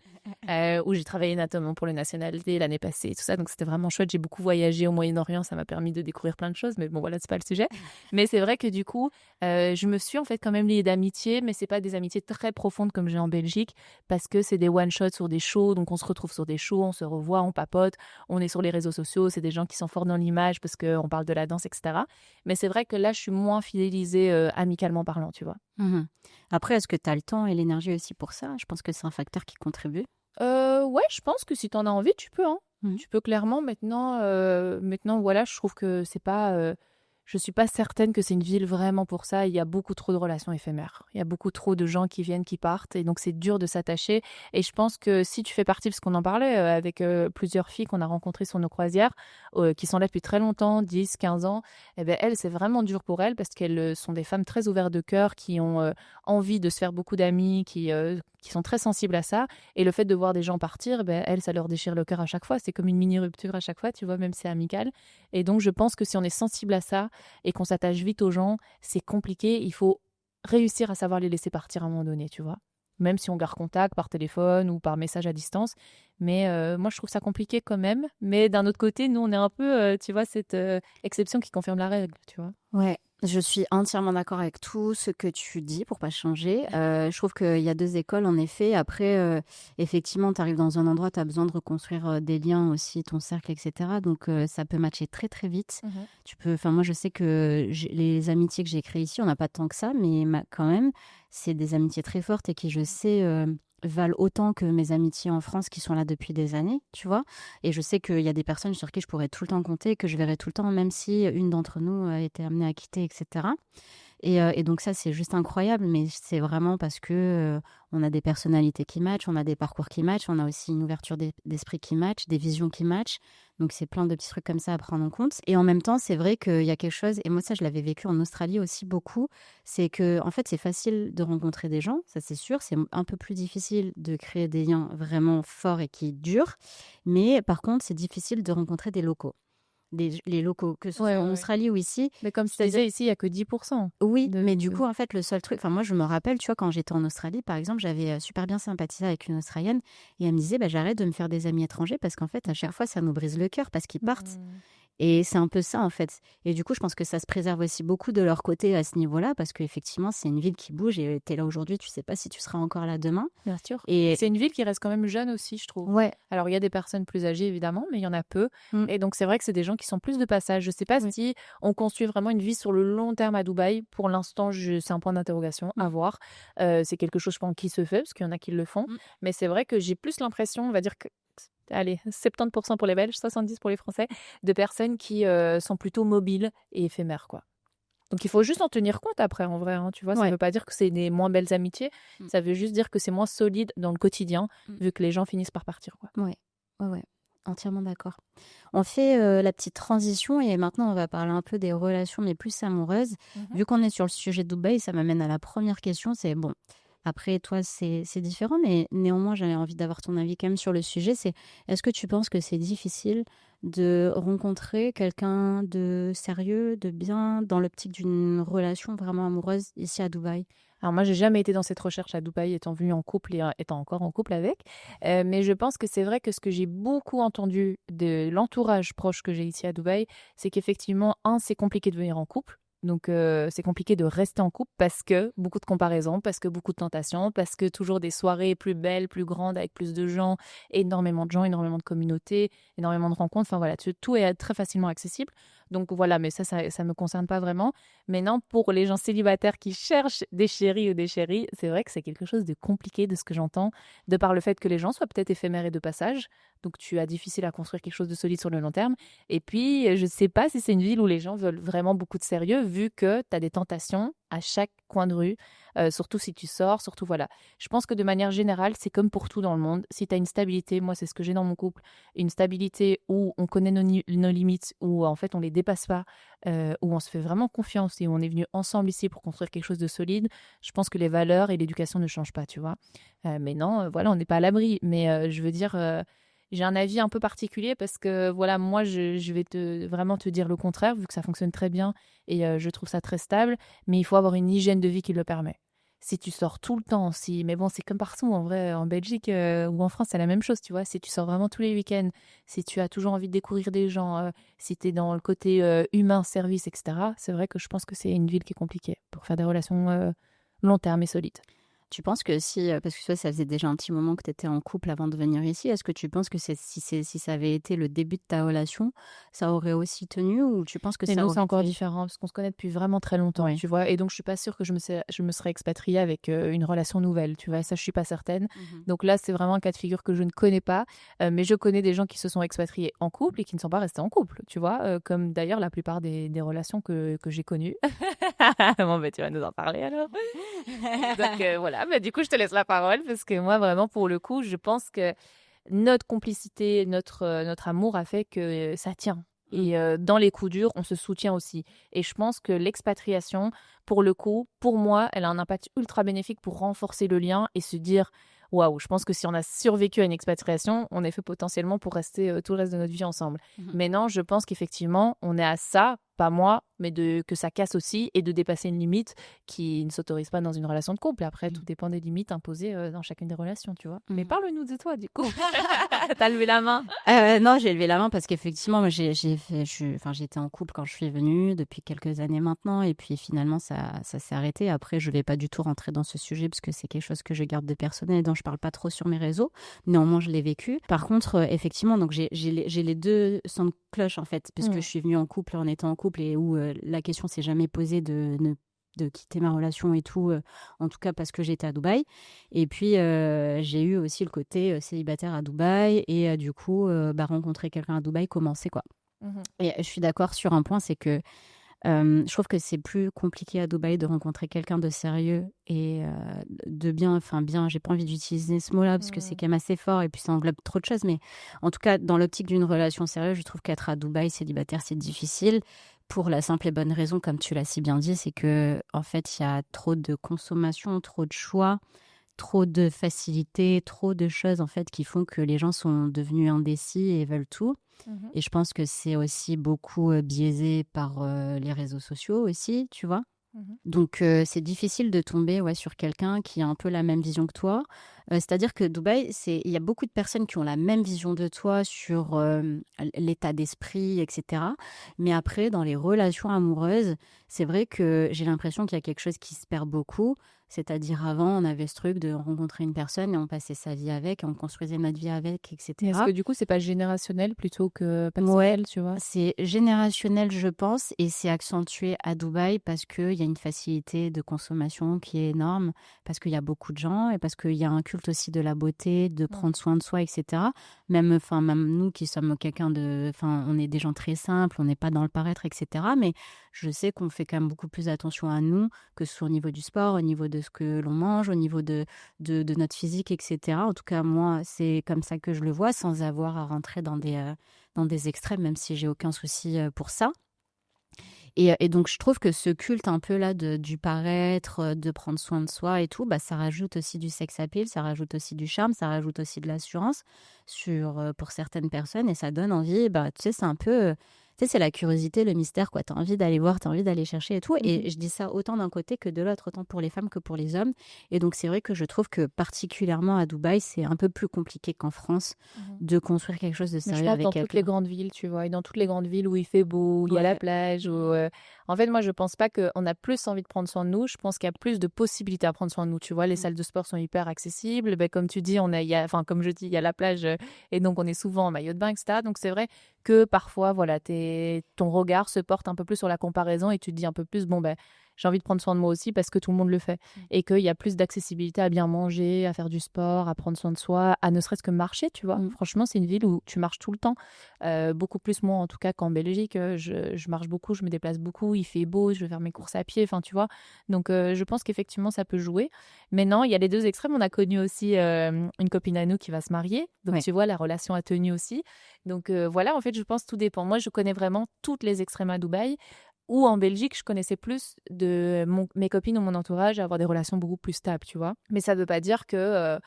où j'ai travaillé notamment pour le National Day l'année passée et tout ça, donc c'était vraiment chouette. J'ai beaucoup voyagé au Moyen-Orient, ça m'a permis de découvrir plein de choses, mais bon voilà, c'est pas le sujet. Mais c'est vrai que du coup, je me suis en fait quand même liée d'amitié, mais c'est pas des amitiés très profondes comme j'ai en Belgique, parce que c'est des one-shots sur des shows, donc on se retrouve sur des shows, on se revoit, on papote, on est sur les réseaux sociaux, c'est des gens qui sont forts dans l'image parce qu'on parle de la danse, etc. Mais c'est vrai que là, je suis moins fidélisée amicalement parlant, tu vois. Mhm. Après, est-ce que tu as le temps et l'énergie aussi pour ça? Je pense que c'est un facteur qui contribue. Ouais, je pense que si t'en as envie, tu peux, hein. Mhm. Tu peux clairement maintenant voilà, je trouve que c'est pas, je suis pas certaine que c'est une ville vraiment pour ça. Il y a beaucoup trop de relations éphémères. Il y a beaucoup trop de gens qui viennent, qui partent et donc c'est dur de s'attacher et je pense que si tu fais partie parce qu'on en parlait, avec, plusieurs filles qu'on a rencontrées sur nos croisières, qui sont là depuis très longtemps, 10, 15 ans et elles, c'est vraiment dur pour elles parce qu'elles, sont des femmes très ouvertes de cœur qui ont, envie de se faire beaucoup d'amis, qui sont très sensibles à ça et le fait de voir des gens partir, elles, ça leur déchire le cœur à chaque fois. C'est comme une mini rupture à chaque fois, tu vois? Même si c'est amical et donc je pense que si on est sensible à ça et qu'on s'attache vite aux gens, c'est compliqué. Il faut réussir à savoir les laisser partir à un moment donné, tu vois? Même si on garde contact par téléphone ou par message à distance. Mais moi, je trouve ça compliqué quand même. Mais d'un autre côté, nous, on est un peu, tu vois, cette exception qui confirme la règle, tu vois? Ouais. Je suis entièrement d'accord avec tout ce que tu dis pour pas changer. Je trouve qu'il y a deux écoles, en effet. Après, effectivement, tu arrives dans un endroit, tu as besoin de reconstruire des liens aussi, ton cercle, etc. Donc, ça peut matcher très, très vite. Mhm. Enfin, moi, je sais que les amitiés que j'ai créées ici, on n'a pas tant que ça, mais quand même, c'est des amitiés très fortes et qui, je sais, valent autant que mes amitiés en France qui sont là depuis des années, tu vois. Et je sais qu'il y a des personnes sur qui je pourrais tout le temps compter, que je verrai tout le temps, même si une d'entre nous a été amenée à quitter, etc. Et donc ça, c'est juste incroyable, mais c'est vraiment parce que on a des personnalités qui matchent, on a des parcours qui matchent, on a aussi une ouverture d'esprit qui match, des visions qui matchent. Donc c'est plein de petits trucs comme ça à prendre en compte. Et en même temps, c'est vrai qu'il y a quelque chose, et moi ça, je l'avais vécu en Australie aussi beaucoup, c'est que en fait, c'est facile de rencontrer des gens, ça c'est sûr. C'est un peu plus difficile de créer des liens vraiment forts et qui durent. Mais par contre, c'est difficile de rencontrer des locaux. Les locaux, que ce Ouais, soit ouais, en ouais. Australie ou ici. Mais comme tu C'est-à-dire disais, ici, il n'y a que 10% oui, de... mais du coup, en fait, le seul truc, enfin moi je me rappelle, tu vois, quand j'étais en Australie, par exemple, j'avais super bien sympathisé avec une Australienne et elle me disait, bah, j'arrête de me faire des amis étrangers parce qu'en fait, à chaque fois, ça nous brise le cœur parce qu'ils partent. Mhm. Et c'est un peu ça, en fait. Et du coup, je pense que ça se préserve aussi beaucoup de leur côté à ce niveau-là parce qu'effectivement, c'est une ville qui bouge et tu es là aujourd'hui, tu sais pas si tu seras encore là demain. Bien sûr. Et C'est une ville qui reste quand même jeune aussi, je trouve. ouais, Alors, il y a des personnes plus âgées, évidemment, mais il y en a peu. mm, Et donc, c'est vrai que c'est des gens qui sont plus de passage. Je ne sais pas oui, si on construit vraiment une vie sur le long terme à Dubaï. Pour l'instant, c'est un point d'interrogation à mm, voir. C'est quelque chose, je pense, qui se fait, parce qu'il y en a qui le font. mm. Mais c'est vrai que j'ai plus l'impression, on va dire que, allez, 70% pour les Belges, 70% pour les Français, de personnes qui sont plutôt mobiles et éphémères, quoi. Donc il faut juste en tenir compte après, en vrai, hein, tu vois. Ça ne Ouais, veut pas dire que c'est des moins belles amitiés. mm, Ça veut juste dire que c'est moins solide dans le quotidien, mm. vu que les gens finissent par partir, quoi. Ouais, ouais, ouais, entièrement d'accord. On fait la petite transition et maintenant on va parler un peu des relations mais plus amoureuses. Mhm. Vu qu'on est sur le sujet de Dubaï, ça m'amène à la première question. C'est bon, après toi c'est différent, mais néanmoins j'avais envie d'avoir ton avis quand même sur le sujet. C'est est-ce que tu penses que c'est difficile de rencontrer quelqu'un de sérieux, de bien, dans l'optique d'une relation vraiment amoureuse ici à Dubaï? Alors moi, j'ai jamais été dans cette recherche à Dubaï, étant venue en couple et étant encore en couple avec. Mais je pense que c'est vrai que ce que j'ai beaucoup entendu de l'entourage proche que j'ai ici à Dubaï, c'est qu'effectivement, c'est compliqué de venir en couple. Donc, c'est compliqué de rester en couple parce que beaucoup de comparaisons, parce que beaucoup de tentations, parce que toujours des soirées plus belles, plus grandes, avec plus de gens, énormément de communautés, énormément de rencontres. Enfin voilà, tout est très facilement accessible. Donc voilà, mais ça me concerne pas vraiment. Maintenant, pour les gens célibataires qui cherchent des chéris ou des chéris, c'est vrai que c'est quelque chose de compliqué de ce que j'entends, de par le fait que les gens soient peut-être éphémères et de passage. Donc, tu as difficile à construire quelque chose de solide sur le long terme. Et puis, je ne sais pas si c'est une ville où les gens veulent vraiment beaucoup de sérieux, vu que tu as des tentations à chaque coin de rue, surtout si tu sors, surtout voilà. Je pense que de manière générale, c'est comme pour tout dans le monde. Si tu as une stabilité, moi, c'est ce que j'ai dans mon couple, une stabilité où on connaît nos limites, où en fait, on les dépasse pas, où on se fait vraiment confiance et où on est venu ensemble ici pour construire quelque chose de solide, je pense que les valeurs et l'éducation ne changent pas, tu vois. Mais non, voilà, on n'est pas à l'abri. Mais je veux dire, j'ai un avis un peu particulier parce que, voilà, moi, je vais vraiment te dire le contraire, vu que ça fonctionne très bien et je trouve ça très stable. Mais il faut avoir une hygiène de vie qui le permet. Si tu sors tout le temps, mais bon, c'est comme partout, en vrai, en Belgique ou en France, c'est la même chose, tu vois. Si tu sors vraiment tous les week-ends, si tu as toujours envie de découvrir des gens, si tu es dans le côté humain, service, etc., c'est vrai que je pense que c'est une ville qui est compliquée pour faire des relations long terme et solides. Tu penses que si, parce que toi, ça faisait déjà un petit moment que tu étais en couple avant de venir ici, est-ce que tu penses que si ça avait été le début de ta relation, ça aurait aussi tenu ou tu penses que Et ça nous, c'est aurait encore été... différent parce qu'on se connaît depuis vraiment très longtemps, Ouais. tu vois. Et donc, je suis pas sûre que je me serais expatriée avec une relation nouvelle, tu vois. Ça, je suis pas certaine. Mhm. Donc là, c'est vraiment un cas de figure que je ne connais pas. Mais je connais des gens qui se sont expatriés en couple et qui ne sont pas restés en couple, tu vois. Comme d'ailleurs la plupart des relations que j'ai connues. Bon, bah, tu vas nous en parler alors. Donc voilà, bah, du coup, je te laisse la parole parce que moi, vraiment, pour le coup, je pense que notre complicité, notre amour a fait que ça tient. Mm. Et dans les coups durs, on se soutient aussi. Et je pense que l'expatriation, pour le coup, pour moi, elle a un impact ultra bénéfique pour renforcer le lien et se dire, waouh, je pense que si on a survécu à une expatriation, on est fait potentiellement pour rester tout le reste de notre vie ensemble. Mhm. Mais non, je pense qu'effectivement, on est à ça, pas moi, mais que ça casse aussi et de dépasser une limite qui ne s'autorise pas dans une relation de couple. Après, tout dépend des limites imposées dans chacune des relations, tu vois. Mais parle-nous de toi, du coup. T'as levé la main. Non, j'ai levé la main parce qu'effectivement, moi, j'étais en couple quand je suis venue depuis quelques années maintenant, et puis finalement, ça s'est arrêté. Après, je vais pas du tout rentrer dans ce sujet parce que c'est quelque chose que je garde de personnel et dont je parle pas trop sur mes réseaux. Néanmoins, je l'ai vécu. Par contre, effectivement, donc j'ai les deux sons de cloche en fait, puisque je suis venue en couple en étant en couple et où la question s'est jamais posée de quitter ma relation et tout, en tout cas parce que j'étais à Dubaï. Et puis, j'ai eu aussi le côté célibataire à Dubaï et du coup, rencontrer quelqu'un à Dubaï, commencer quoi. Et je suis d'accord sur un point, c'est que je trouve que c'est plus compliqué à Dubaï de rencontrer quelqu'un de sérieux et de bien, enfin bien, j'ai pas envie d'utiliser ce mot-là parce que c'est quand même assez fort et puis ça englobe trop de choses, mais en tout cas, dans l'optique d'une relation sérieuse, je trouve qu'être à Dubaï célibataire, c'est difficile pour la simple et bonne raison, comme tu l'as si bien dit, c'est que en fait, il y a trop de consommation, trop de choix, trop de facilité, trop de choses en fait qui font que les gens sont devenus indécis et veulent tout. Et je pense que c'est aussi beaucoup biaisé par les réseaux sociaux aussi, tu vois. Donc, c'est difficile de tomber sur quelqu'un qui a un peu la même vision que toi. C'est-à-dire que Dubaï, il y a beaucoup de personnes qui ont la même vision de toi sur l'état d'esprit, etc. Mais après, dans les relations amoureuses, c'est vrai que j'ai l'impression qu'il y a quelque chose qui se perd beaucoup. C'est-à-dire avant, on avait ce truc de rencontrer une personne et on passait sa vie avec, et on construisait notre vie avec, Est-ce etc. que du coup, c'est pas générationnel plutôt que Ouais, personnel, tu vois? c'est générationnel, je pense, et c'est accentué à Dubaï parce qu'il y a une facilité de consommation qui est énorme, parce qu'il y a beaucoup de gens et parce qu'il y a un culte aussi de la beauté, de prendre soin de soi, etc. Même nous qui sommes on est des gens très simples, on n'est pas dans le paraître, etc. Mais je sais qu'on fait quand même beaucoup plus attention à nous, que ce soit au niveau du sport, au niveau de ce que l'on mange, au niveau de notre physique, etc. En tout cas, moi, c'est comme ça que je le vois, sans avoir à rentrer dans des extrêmes, même si j'ai aucun souci pour ça. Et donc, je trouve que ce culte un peu là du paraître, de prendre soin de soi et tout, ça rajoute aussi du sex appeal, ça rajoute aussi du charme, ça rajoute aussi de l'assurance pour certaines personnes, et ça donne envie, tu sais, c'est un peu... Tu sais, c'est la curiosité, le mystère, quoi. T'as envie d'aller voir, t'as envie d'aller chercher et tout. Et je dis ça autant d'un côté que de l'autre, autant pour les femmes que pour les hommes. Et donc, c'est vrai que je trouve que particulièrement à Dubaï, c'est un peu plus compliqué qu'en France de construire quelque chose de Mais je sérieux pense avec dans toutes les quelqu'un. grandes villes, tu vois, et dans toutes les grandes villes où il fait beau, où il y a la Ouais. plage, en fait, moi, je pense pas qu'on a plus envie de prendre soin de nous. Je pense qu'il y a plus de possibilités à prendre soin de nous. Tu vois, les salles de sport sont hyper accessibles. Ben, comme tu dis, enfin, comme je dis, il y a la plage et donc on est souvent en maillot de bain, etc. Donc c'est vrai que parfois, voilà, ton regard se porte un peu plus sur la comparaison et tu te dis un peu plus, bon, ben, j'ai envie de prendre soin de moi aussi parce que tout le monde le fait. Et qu'il y a plus d'accessibilité à bien manger, à faire du sport, à prendre soin de soi, à ne serait-ce que marcher, tu vois. Franchement, c'est une ville où tu marches tout le temps. Beaucoup plus, moi, en tout cas, qu'en Belgique. Je marche beaucoup, je me déplace beaucoup, il fait beau, je vais faire mes courses à pied, enfin, tu vois. Donc, je pense qu'effectivement, ça peut jouer. Mais non, il y a les deux extrêmes. On a connu aussi une copine à nous qui va se marier. Donc, Ouais. tu vois, la relation a tenu aussi. Donc, voilà, en fait, je pense tout dépend. Moi, je connais vraiment toutes les extrêmes à Dubaï. Ou en Belgique, je connaissais plus de mes copines ou mon entourage à avoir des relations beaucoup plus stables, tu vois. Mais ça ne veut pas dire que,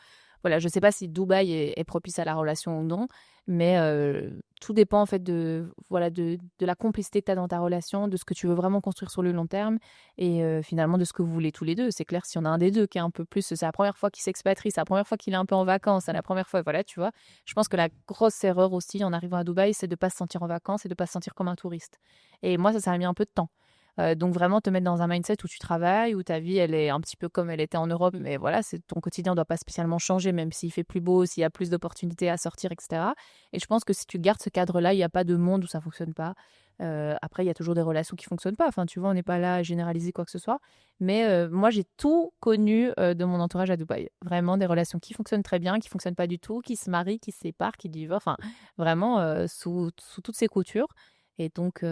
voilà, je ne sais pas si Dubaï est propice à la relation ou non, mais tout dépend en fait voilà, de la complicité que tu as dans ta relation, de ce que tu veux vraiment construire sur le long terme et finalement de ce que vous voulez tous les deux. C'est clair, si on a un des deux qui est un peu plus, c'est la première fois qu'il s'expatrie, c'est la première fois qu'il est un peu en vacances, c'est la première fois, voilà, tu vois. Je pense que la grosse erreur aussi en arrivant à Dubaï, c'est de ne pas se sentir en vacances et de ne pas se sentir comme un touriste. Et moi, ça a mis un peu de temps. Donc vraiment te mettre dans un mindset où tu travailles, où ta vie elle est un petit peu comme elle était en Europe, mais voilà, ton quotidien ne doit pas spécialement changer, même s'il fait plus beau, s'il y a plus d'opportunités à sortir, etc. Et je pense que si tu gardes ce cadre-là, il n'y a pas de monde où ça fonctionne pas. Après, il y a toujours des relations qui fonctionnent pas. Enfin, tu vois, on n'est pas là à généraliser quoi que ce soit. Mais moi, j'ai tout connu de mon entourage à Dubaï. Vraiment des relations qui fonctionnent très bien, qui fonctionnent pas du tout, qui se marient, qui se séparent, qui divorcent. Enfin, vraiment sous toutes ces coutures. Et donc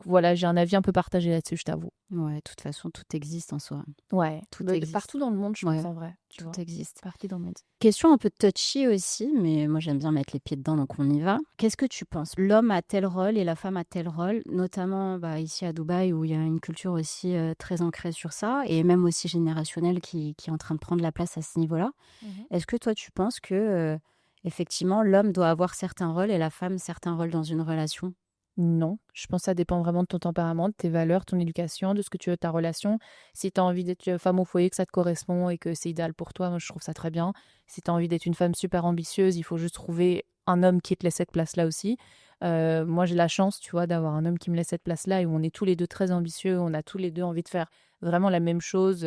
voilà, j'ai un avis un peu partagé là-dessus, je t'avoue. Ouais, de toute façon, tout existe en soi. Ouais, Tout existe. partout dans le monde, je pense, Ouais, en vrai. Tu tout vois, existe. partout dans le monde. Question un peu touchy aussi, mais moi j'aime bien mettre les pieds dedans, donc on y va. Qu'est-ce que tu penses? L'homme a tel rôle et la femme a tel rôle, notamment ici à Dubaï où il y a une culture aussi très ancrée sur ça, et même aussi générationnelle qui est en train de prendre la place à ce niveau-là. Est-ce que toi tu penses que effectivement l'homme doit avoir certains rôles et la femme certains rôles dans une relation? Non, je pense que ça dépend vraiment de ton tempérament, de tes valeurs, ton éducation, de ce que tu veux de ta relation. Si tu as envie d'être femme au foyer, que ça te correspond et que c'est idéal pour toi, moi je trouve ça très bien. Si tu as envie d'être une femme super ambitieuse, il faut juste trouver un homme qui te laisse cette place-là aussi. Moi j'ai la chance, tu vois, d'avoir un homme qui me laisse cette place-là et où on est tous les deux très ambitieux, on a tous les deux envie de faire vraiment la même chose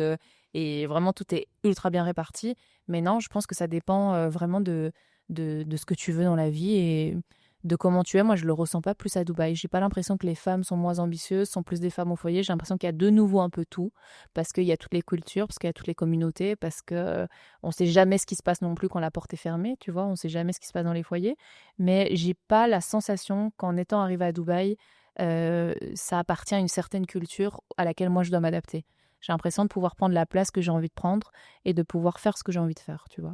et vraiment tout est ultra bien réparti. Mais non, je pense que ça dépend vraiment de ce que tu veux dans la vie et de comment tu es. Moi, je le ressens pas plus à Dubaï. J'ai pas l'impression que les femmes sont moins ambitieuses, sont plus des femmes au foyer. J'ai l'impression qu'il y a de nouveau un peu tout, parce qu'il y a toutes les cultures, parce qu'il y a toutes les communautés, parce que on sait jamais ce qui se passe non plus quand la porte est fermée, tu vois. On sait jamais ce qui se passe dans les foyers. Mais j'ai pas la sensation qu'en étant arrivée à Dubaï, ça appartient à une certaine culture à laquelle moi je dois m'adapter. J'ai l'impression de pouvoir prendre la place que j'ai envie de prendre et de pouvoir faire ce que j'ai envie de faire, tu vois.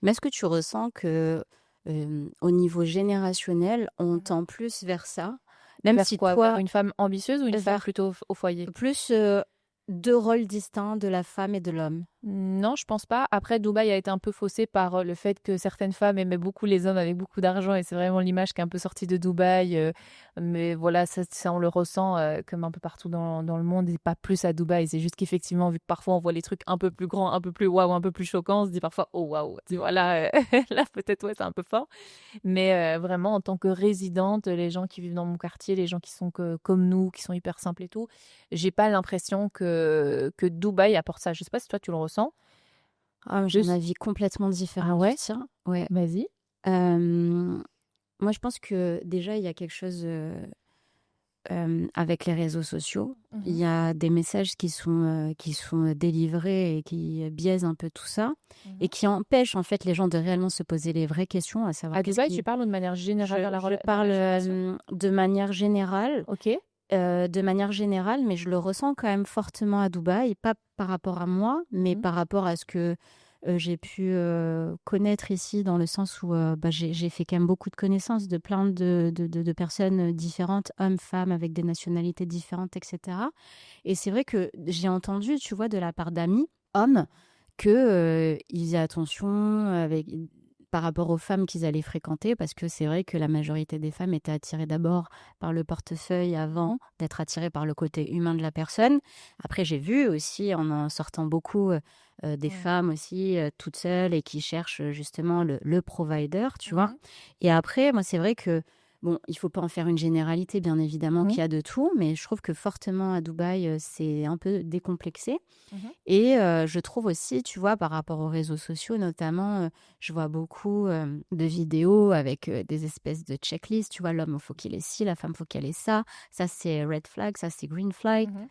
Mais est-ce que tu ressens que, au niveau générationnel, on Mhm. tend plus vers ça? Même Vers si quoi? Vers toi, une femme ambitieuse ou une femme vers plutôt au foyer? plus, 2 rôles distincts de la femme et de l'homme? Non, je pense pas. Après, Dubaï a été un peu faussé par le fait que certaines femmes aimaient beaucoup les hommes avec beaucoup d'argent et c'est vraiment l'image qui est un peu sortie de Dubaï. Mais voilà, ça, on le ressent comme un peu partout dans le monde et pas plus à Dubaï. C'est juste qu'effectivement, vu que parfois on voit les trucs un peu plus grands, un peu plus waouh, un peu plus choquants, on se dit parfois, oh waouh, tu vois là, là peut-être ouais, c'est un peu fort. Mais vraiment, en tant que résidente, les gens qui vivent dans mon quartier, les gens qui sont comme nous, qui sont hyper simples et tout, j'ai pas l'impression que Dubaï apporte ça. Je sais pas si toi tu le ressens. Ah, j'ai un Plus. avis complètement Ah différent du ouais? tien. Ouais. Vas-y. Hem, Moi, je pense que déjà, il y a quelque chose, avec les réseaux sociaux. Il Mhm. y a des messages qui sont délivrés et qui biaisent un peu tout ça et Mhm. qui empêchent, en fait, les gens de réellement se poser les vraies questions, à savoir À qu'est-ce Dubaï, tu qui parles ou de manière générale je dans la parle, génération? Ok. de manière générale, mais je le ressens quand même fortement à Dubaï, pas par rapport à moi, mais Mhm. par rapport à ce que j'ai pu connaître ici, dans le sens où bah, j'ai fait quand même beaucoup de connaissances de plein de personnes différentes, hommes, femmes, avec des nationalités différentes, etc. Et c'est vrai que j'ai entendu, tu vois, de la part d'amis, hommes, que ils faisaient attention par rapport aux femmes qu'ils allaient fréquenter, parce que c'est vrai que la majorité des femmes étaient attirées d'abord par le portefeuille avant d'être attirées par le côté humain de la personne. Après, j'ai vu aussi, en sortant beaucoup, des Ouais. femmes aussi toutes seules et qui cherchent justement le provider, tu vois. Mhm. Et après, moi, c'est vrai que bon, il faut pas en faire une généralité, bien évidemment Mhm. qu'il y a de tout, mais je trouve que fortement à Dubaï, c'est un peu décomplexé. Mhm. Et je trouve aussi, tu vois, par rapport aux réseaux sociaux notamment, je vois beaucoup de vidéos avec des espèces de checklists. Tu vois, l'homme, il faut qu'il ait ci, la femme, il faut qu'elle ait ça. Ça, c'est red flag, ça, c'est green flag. Mhm.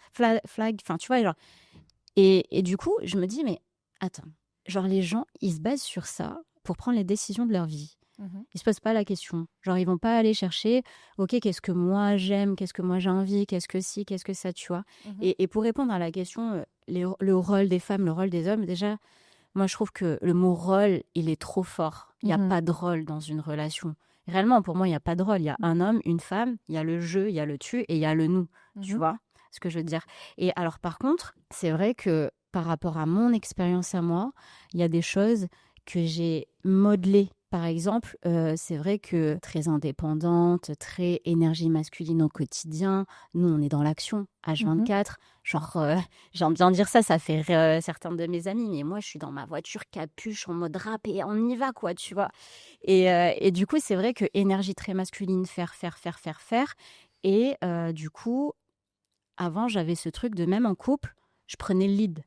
Flag. Enfin, tu vois, genre. Et du coup, je me dis, mais attends, genre, les gens, ils se basent sur ça pour prendre les décisions de leur vie. Mhm. Ils se posent pas la question. Genre, ils vont pas aller chercher, ok, qu'est-ce que moi j'aime, qu'est-ce que moi j'ai envie, qu'est-ce que si, qu'est-ce que ça, tu vois. Mhm. Et pour répondre à la question, le rôle des femmes, le rôle des hommes, déjà, moi je trouve que le mot rôle, il est trop fort. Il n'y a Mhm. pas de rôle dans une relation. Réellement, pour moi, il n'y a pas de rôle. Il y a un homme, une femme, il y a le je, il y a le tu et il y a le nous. Tu Mhm. vois ce que je veux dire? Et alors, par contre, c'est vrai que par rapport à mon expérience à moi, il y a des choses que j'ai modelées. Par exemple, c'est vrai que très indépendante, très énergie masculine au quotidien, nous, on est dans l'action, Mhm. H24. Genre, j'aime bien dire ça, ça fait rire certains de mes amis, mais moi, je suis dans ma voiture, capuche, en mode rap et on y va, quoi, tu vois. Et du coup, c'est vrai que énergie très masculine, faire, faire, faire, faire, faire. Et du coup, avant, j'avais ce truc de même en couple, je prenais le lead,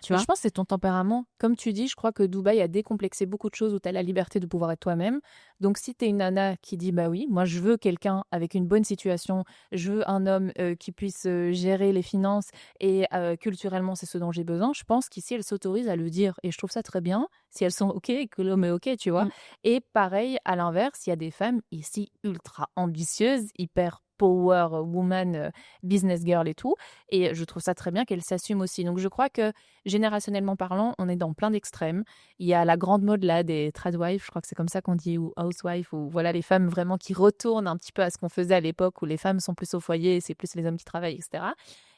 tu Mais je vois. pense que c'est ton tempérament. Comme tu dis, je crois que Dubaï a décomplexé beaucoup de choses où tu as la liberté de pouvoir être toi-même. Donc, si tu es une nana qui dit, bah oui, moi, je veux quelqu'un avec une bonne situation, je veux un homme qui puisse gérer les finances et culturellement, c'est ce dont j'ai besoin, je pense qu'ici, elle s'autorise à le dire. Et je trouve ça très bien si elles sont OK et que l'homme est OK, tu vois. Mm. Et pareil, à l'inverse, il y a des femmes ici ultra ambitieuses, hyper power woman, business girl et tout. Et je trouve ça très bien qu'elles s'assument aussi. Donc, je crois que générationnellement parlant, on est dans plein d'extrêmes. Il y a la grande mode là des tradwives, je crois que c'est comme ça qu'on dit, ou housewives, ou voilà les femmes vraiment qui retournent un petit peu à ce qu'on faisait à l'époque où les femmes sont plus au foyer et c'est plus les hommes qui travaillent, etc.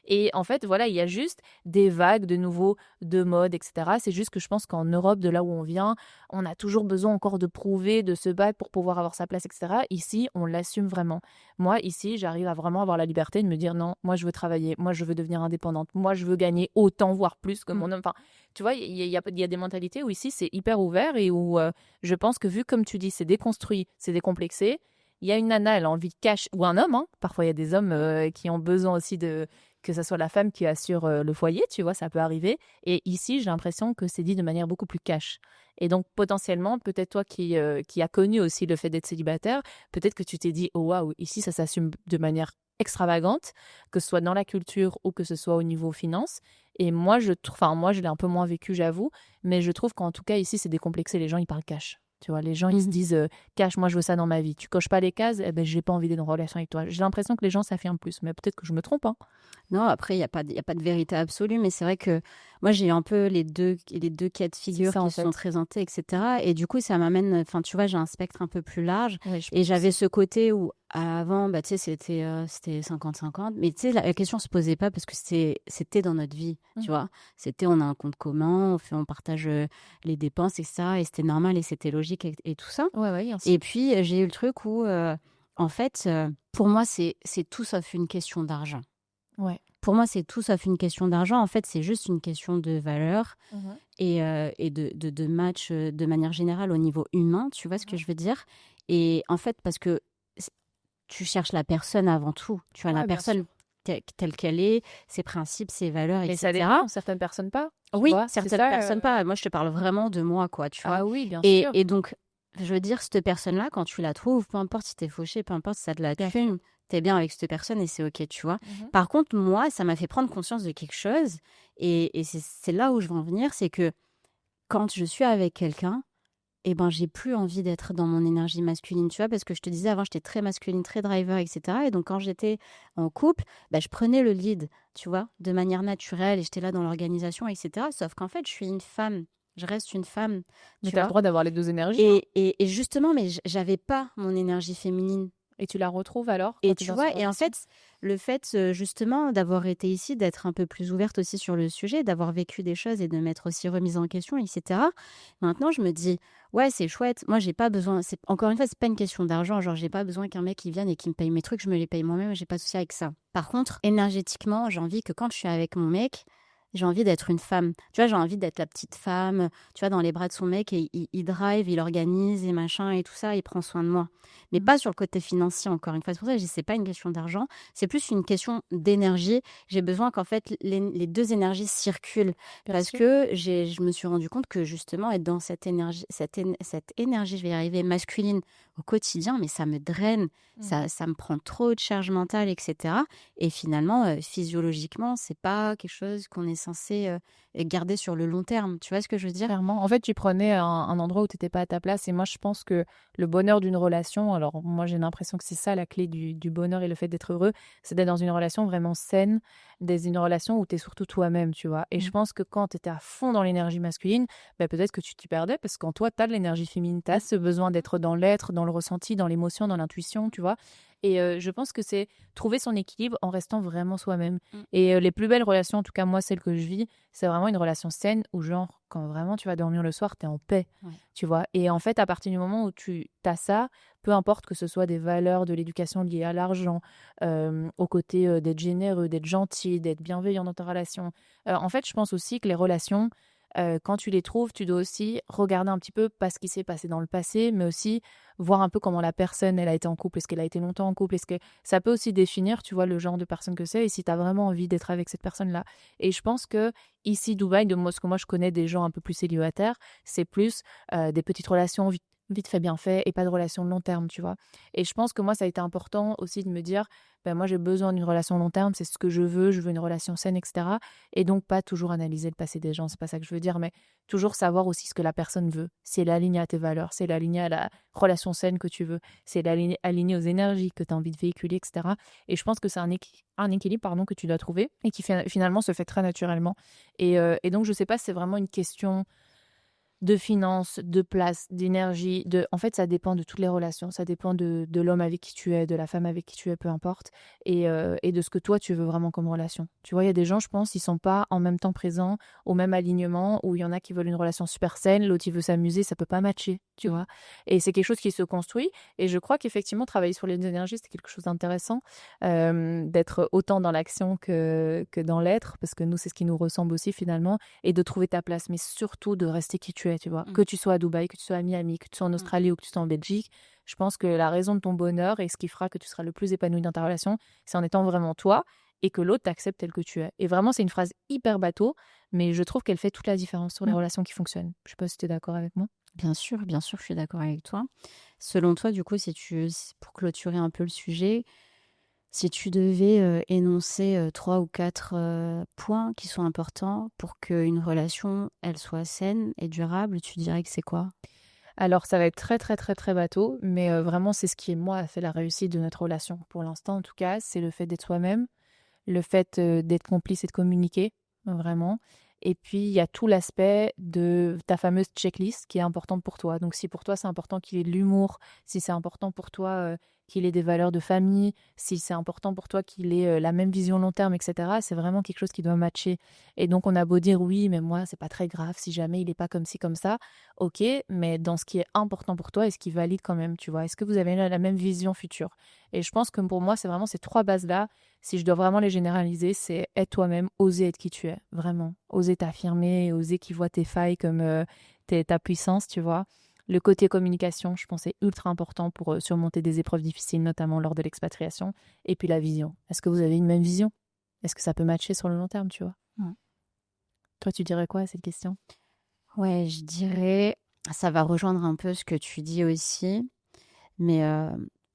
Et en fait, voilà, il y a juste des vagues de nouveau de mode, etc. C'est juste que je pense qu'en Europe, de là où on vient, on a toujours besoin encore de prouver, de se battre pour pouvoir avoir sa place, etc. Ici, on l'assume vraiment. Moi, ici, j'arrive à vraiment avoir la liberté de me dire non, moi, je veux travailler, moi, je veux devenir indépendante, moi, je veux gagner autant, voire plus que mon homme. Enfin, tu vois, il y a des mentalités où ici, c'est hyper ouvert et où je pense que vu, comme tu dis, c'est déconstruit, c'est décomplexé, il y a une nana, elle a envie de cash, ou un homme, hein. Parfois il y a des hommes qui ont besoin aussi que ça soit la femme qui assure le foyer, tu vois, ça peut arriver. Et ici, j'ai l'impression que c'est dit de manière beaucoup plus cash. Et donc, potentiellement, peut-être toi qui as connu aussi le fait d'être célibataire, peut-être que tu t'es dit, oh waouh, ici, ça s'assume de manière extravagante, que ce soit dans la culture ou que ce soit au niveau finance. Et moi, moi, je l'ai un peu moins vécu, j'avoue, mais je trouve qu'en tout cas, ici, c'est décomplexé. Les gens, ils parlent cash. Tu vois, les gens, ils se disent, cash, moi, je veux ça dans ma vie. Tu coches pas les cases, eh ben, j'ai pas envie d'être en relation avec toi. J'ai l'impression que les gens s'affirment plus, mais peut-être que je me trompe, hein. Non, après, il y a pas de vérité absolue, mais c'est vrai que moi, j'ai eu un peu les deux cas de C'est figure ça, en qui se sont fait. présentés, etc. Et du coup, ça m'amène, enfin, tu vois, j'ai un spectre un peu plus large. Oui, je Et j'avais pense. ce côté où, avant, bah, tu sais, c'était 50-50. Mais tu sais, la question se posait pas parce que c'était dans notre vie, tu Mhm. vois. C'était, on a un compte commun, on partage les dépenses, etc. Et c'était normal et c'était logique et tout ça. Ouais, ouais, bien sûr. Et puis, j'ai eu le truc où, en fait, pour moi, c'est tout sauf une question d'argent. Ouais. Pour moi, c'est tout sauf une question d'argent. En fait, c'est juste une question de valeur Mhm. et de match de manière générale au niveau humain, tu vois ce que Mhm. je veux dire? Et en fait, parce que c- tu cherches la personne avant tout. Tu vois, la Ouais, bien sûr. personne telle qu'elle est, ses principes, ses valeurs, Mais ça etc. dépend, certaines personnes pas, tu Oui, vois? C'est certaines ça. personnes pas. Moi, je te parle vraiment de moi, quoi, tu vois? Ah oui, bien sûr. Et donc, je veux dire, cette personne-là, quand tu la trouves, peu importe si t'es fauché, peu importe si ça de la Bien sûr. thune, t'es bien avec cette personne et c'est OK, tu vois? Mhm. Par contre, moi, ça m'a fait prendre conscience de quelque chose et c'est là où je veux en venir, c'est que quand je suis avec quelqu'un, eh ben, j'ai plus envie d'être dans mon énergie masculine, tu vois? Parce que je te disais avant, j'étais très masculine, très driver, et cetera. Et donc, quand j'étais en couple, bah, je prenais le lead, tu vois? De manière naturelle et j'étais là dans l'organisation, et cetera. Sauf qu'en fait, je suis une femme. Je reste une femme, Mais tu tu as le vois? droit d'avoir les 2 énergies, hein. Et justement, mais j'avais pas mon énergie féminine. Et tu la retrouves alors Et quand tu es tu dans une vois? Et en relation? fait, le fait, justement d'avoir été ici, d'être un peu plus ouverte aussi sur le sujet, d'avoir vécu des choses et de m'être aussi remise en question et cetera. Maintenant, je me dis: «Ouais, c'est chouette». Moi, j'ai pas besoin c'est encore une fois, c'est pas une question d'argent, genre, j'ai pas besoin qu'un mec, il vienne et qu'il me paye mes trucs, je me les paye moi-même, j'ai pas de souci avec ça. Par contre, énergétiquement, j'ai envie que quand je suis avec mon mec, j'ai envie d'être une femme. Tu vois? J'ai envie d'être la petite femme, tu vois, dans les bras de son mec et il drive, il organise et machin et tout ça, il prend soin de moi. Mais Mmh. pas sur le côté financier, encore une fois. C'est pour ça que je dis: «C'est pas une question d'argent, c'est plus une question d'énergie». J'ai besoin qu'en fait les 2 énergies circulent Bien parce sûr. que je me suis rendu compte que justement être dans cette énergie, je vais y arriver, masculine au quotidien, mais ça me draine, Mmh. ça me prend trop de charge mentale et cetera et finalement, physiologiquement, c'est pas quelque chose qu'on est censé, garder sur le long terme. Tu vois ce que je veux dire? Clairement. En fait, tu prenais un endroit où tu étais pas à ta place et moi, je pense que le bonheur d'une relation, alors moi, j'ai l'impression que c'est ça la clé du bonheur et le fait d'être heureux, c'est d'être dans une relation vraiment saine, une relation où tu es surtout toi-même, tu vois? Et je Mmh. pense que quand tu étais à fond dans l'énergie masculine, bah, peut-être que tu t'y perdais parce qu'en toi, tu as de l'énergie féminine, tu as Mmh. ce besoin d'être dans l'être, dans le ressenti, dans l'émotion, dans l'intuition, tu vois? Et je pense que c'est trouver son équilibre en restant vraiment soi-même. Mmh. Et les plus belles relations, en tout cas moi, celles que je vis, c'est vraiment une relation saine où genre, quand vraiment tu vas dormir le soir, tu es en paix, Ouais. tu vois? Et en fait, à partir du moment où tu as ça, peu importe que ce soit des valeurs de l'éducation liées à l'argent, au côté, d'être généreux, d'être gentil, d'être bienveillant dans ta relation. En fait, je pense aussi que les relations, quand tu les trouves, tu dois aussi regarder un petit peu pas ce qui s'est passé dans le passé, mais aussi voir un peu comment la personne, elle a été en couple. Est-ce qu'elle a été longtemps en couple? Est-ce que ça peut aussi définir, tu vois, le genre de personne que c'est et si tu as vraiment envie d'être avec cette personne-là? Et je pense que ici, Dubaï, de moi, ce que moi je connais des gens un peu plus célibataires, c'est plus des petites relations vite fait, bien fait et pas de relations long terme, tu vois. Et je pense que moi, ça a été important aussi de me dire, ben, moi, j'ai besoin d'une relation long terme, c'est ce que je veux une relation saine, etc. Et donc, pas toujours analyser le passé des gens, c'est pas ça que je veux dire, mais toujours savoir aussi ce que la personne veut. C'est l'aligner à tes valeurs, c'est l'aligner à la relation saine que tu veux, c'est l'aligner aux énergies que tu as envie de véhiculer, etc. Et je pense que c'est un équilibre pardon, que tu dois trouver et qui finalement se fait très naturellement. Et donc, je sais pas si c'est vraiment une question de finances, de place, d'énergie, en fait, ça dépend de toutes les relations. Ça dépend de l'homme avec qui tu es, de la femme avec qui tu es, peu importe, et de ce que toi, tu veux vraiment comme relation. Tu vois, il y a des gens, je pense, ils sont pas en même temps présents, au même alignement, où il y en a qui veulent une relation super saine, l'autre, il veut s'amuser, ça peut pas matcher, tu vois. Et c'est quelque chose qui se construit. Et je crois qu'effectivement, travailler sur les énergies, c'est quelque chose d'intéressant, d'être autant dans l'action que dans l'être, parce que nous, c'est ce qui nous ressemble aussi finalement, et de trouver ta place, mais surtout de rester qui tu es, tu vois. Que tu sois à Dubaï, que tu sois à Miami, que tu sois en Australie ou que tu sois en Belgique, je pense que la raison de ton bonheur et ce qui fera que tu seras le plus épanoui dans ta relation, c'est en étant vraiment toi et que l'autre t'accepte tel que tu es. Et vraiment, c'est une phrase hyper bateau, mais je trouve qu'elle fait toute la différence sur les relations qui fonctionnent. Je sais pas si tu es d'accord avec moi. Bien sûr, je suis d'accord avec toi. Selon toi, du coup, pour clôturer un peu le sujet, si tu devais énoncer 3 ou 4 points qui sont importants pour qu'une relation, elle soit saine et durable, tu dirais que c'est quoi? Alors, ça va être très, très, très, très bateau, mais vraiment, c'est ce qui, moi, a fait la réussite de notre relation. Pour l'instant, en tout cas, c'est le fait d'être soi-même, le fait d'être complice et de communiquer, vraiment. Et puis, il y a tout l'aspect de ta fameuse checklist qui est importante pour toi. Donc, si pour toi, c'est important qu'il ait de l'humour, si c'est important pour toi qu'il ait des valeurs de famille, si c'est important pour toi qu'il ait la même vision long terme, etc., c'est vraiment quelque chose qui doit matcher. Et donc, on a beau dire oui, mais moi, c'est pas très grave si jamais il n'est pas comme ci, comme ça. Ok, mais dans ce qui est important pour toi, est-ce qu'il valide quand même, tu vois? Est-ce que vous avez la même vision future? Et je pense que pour moi, c'est vraiment ces trois bases-là. Si je dois vraiment les généraliser, c'est être toi-même, oser être qui tu es, vraiment. Oser t'affirmer, oser qu'ils voient tes failles comme ta puissance, tu vois. Le côté communication, je pense, est ultra important pour surmonter des épreuves difficiles, notamment lors de l'expatriation. Et puis la vision. Est-ce que vous avez une même vision? Est-ce que ça peut matcher sur le long terme, tu vois? Mm. Toi, tu dirais quoi à cette question? Ouais, je dirais, ça va rejoindre un peu ce que tu dis aussi, mais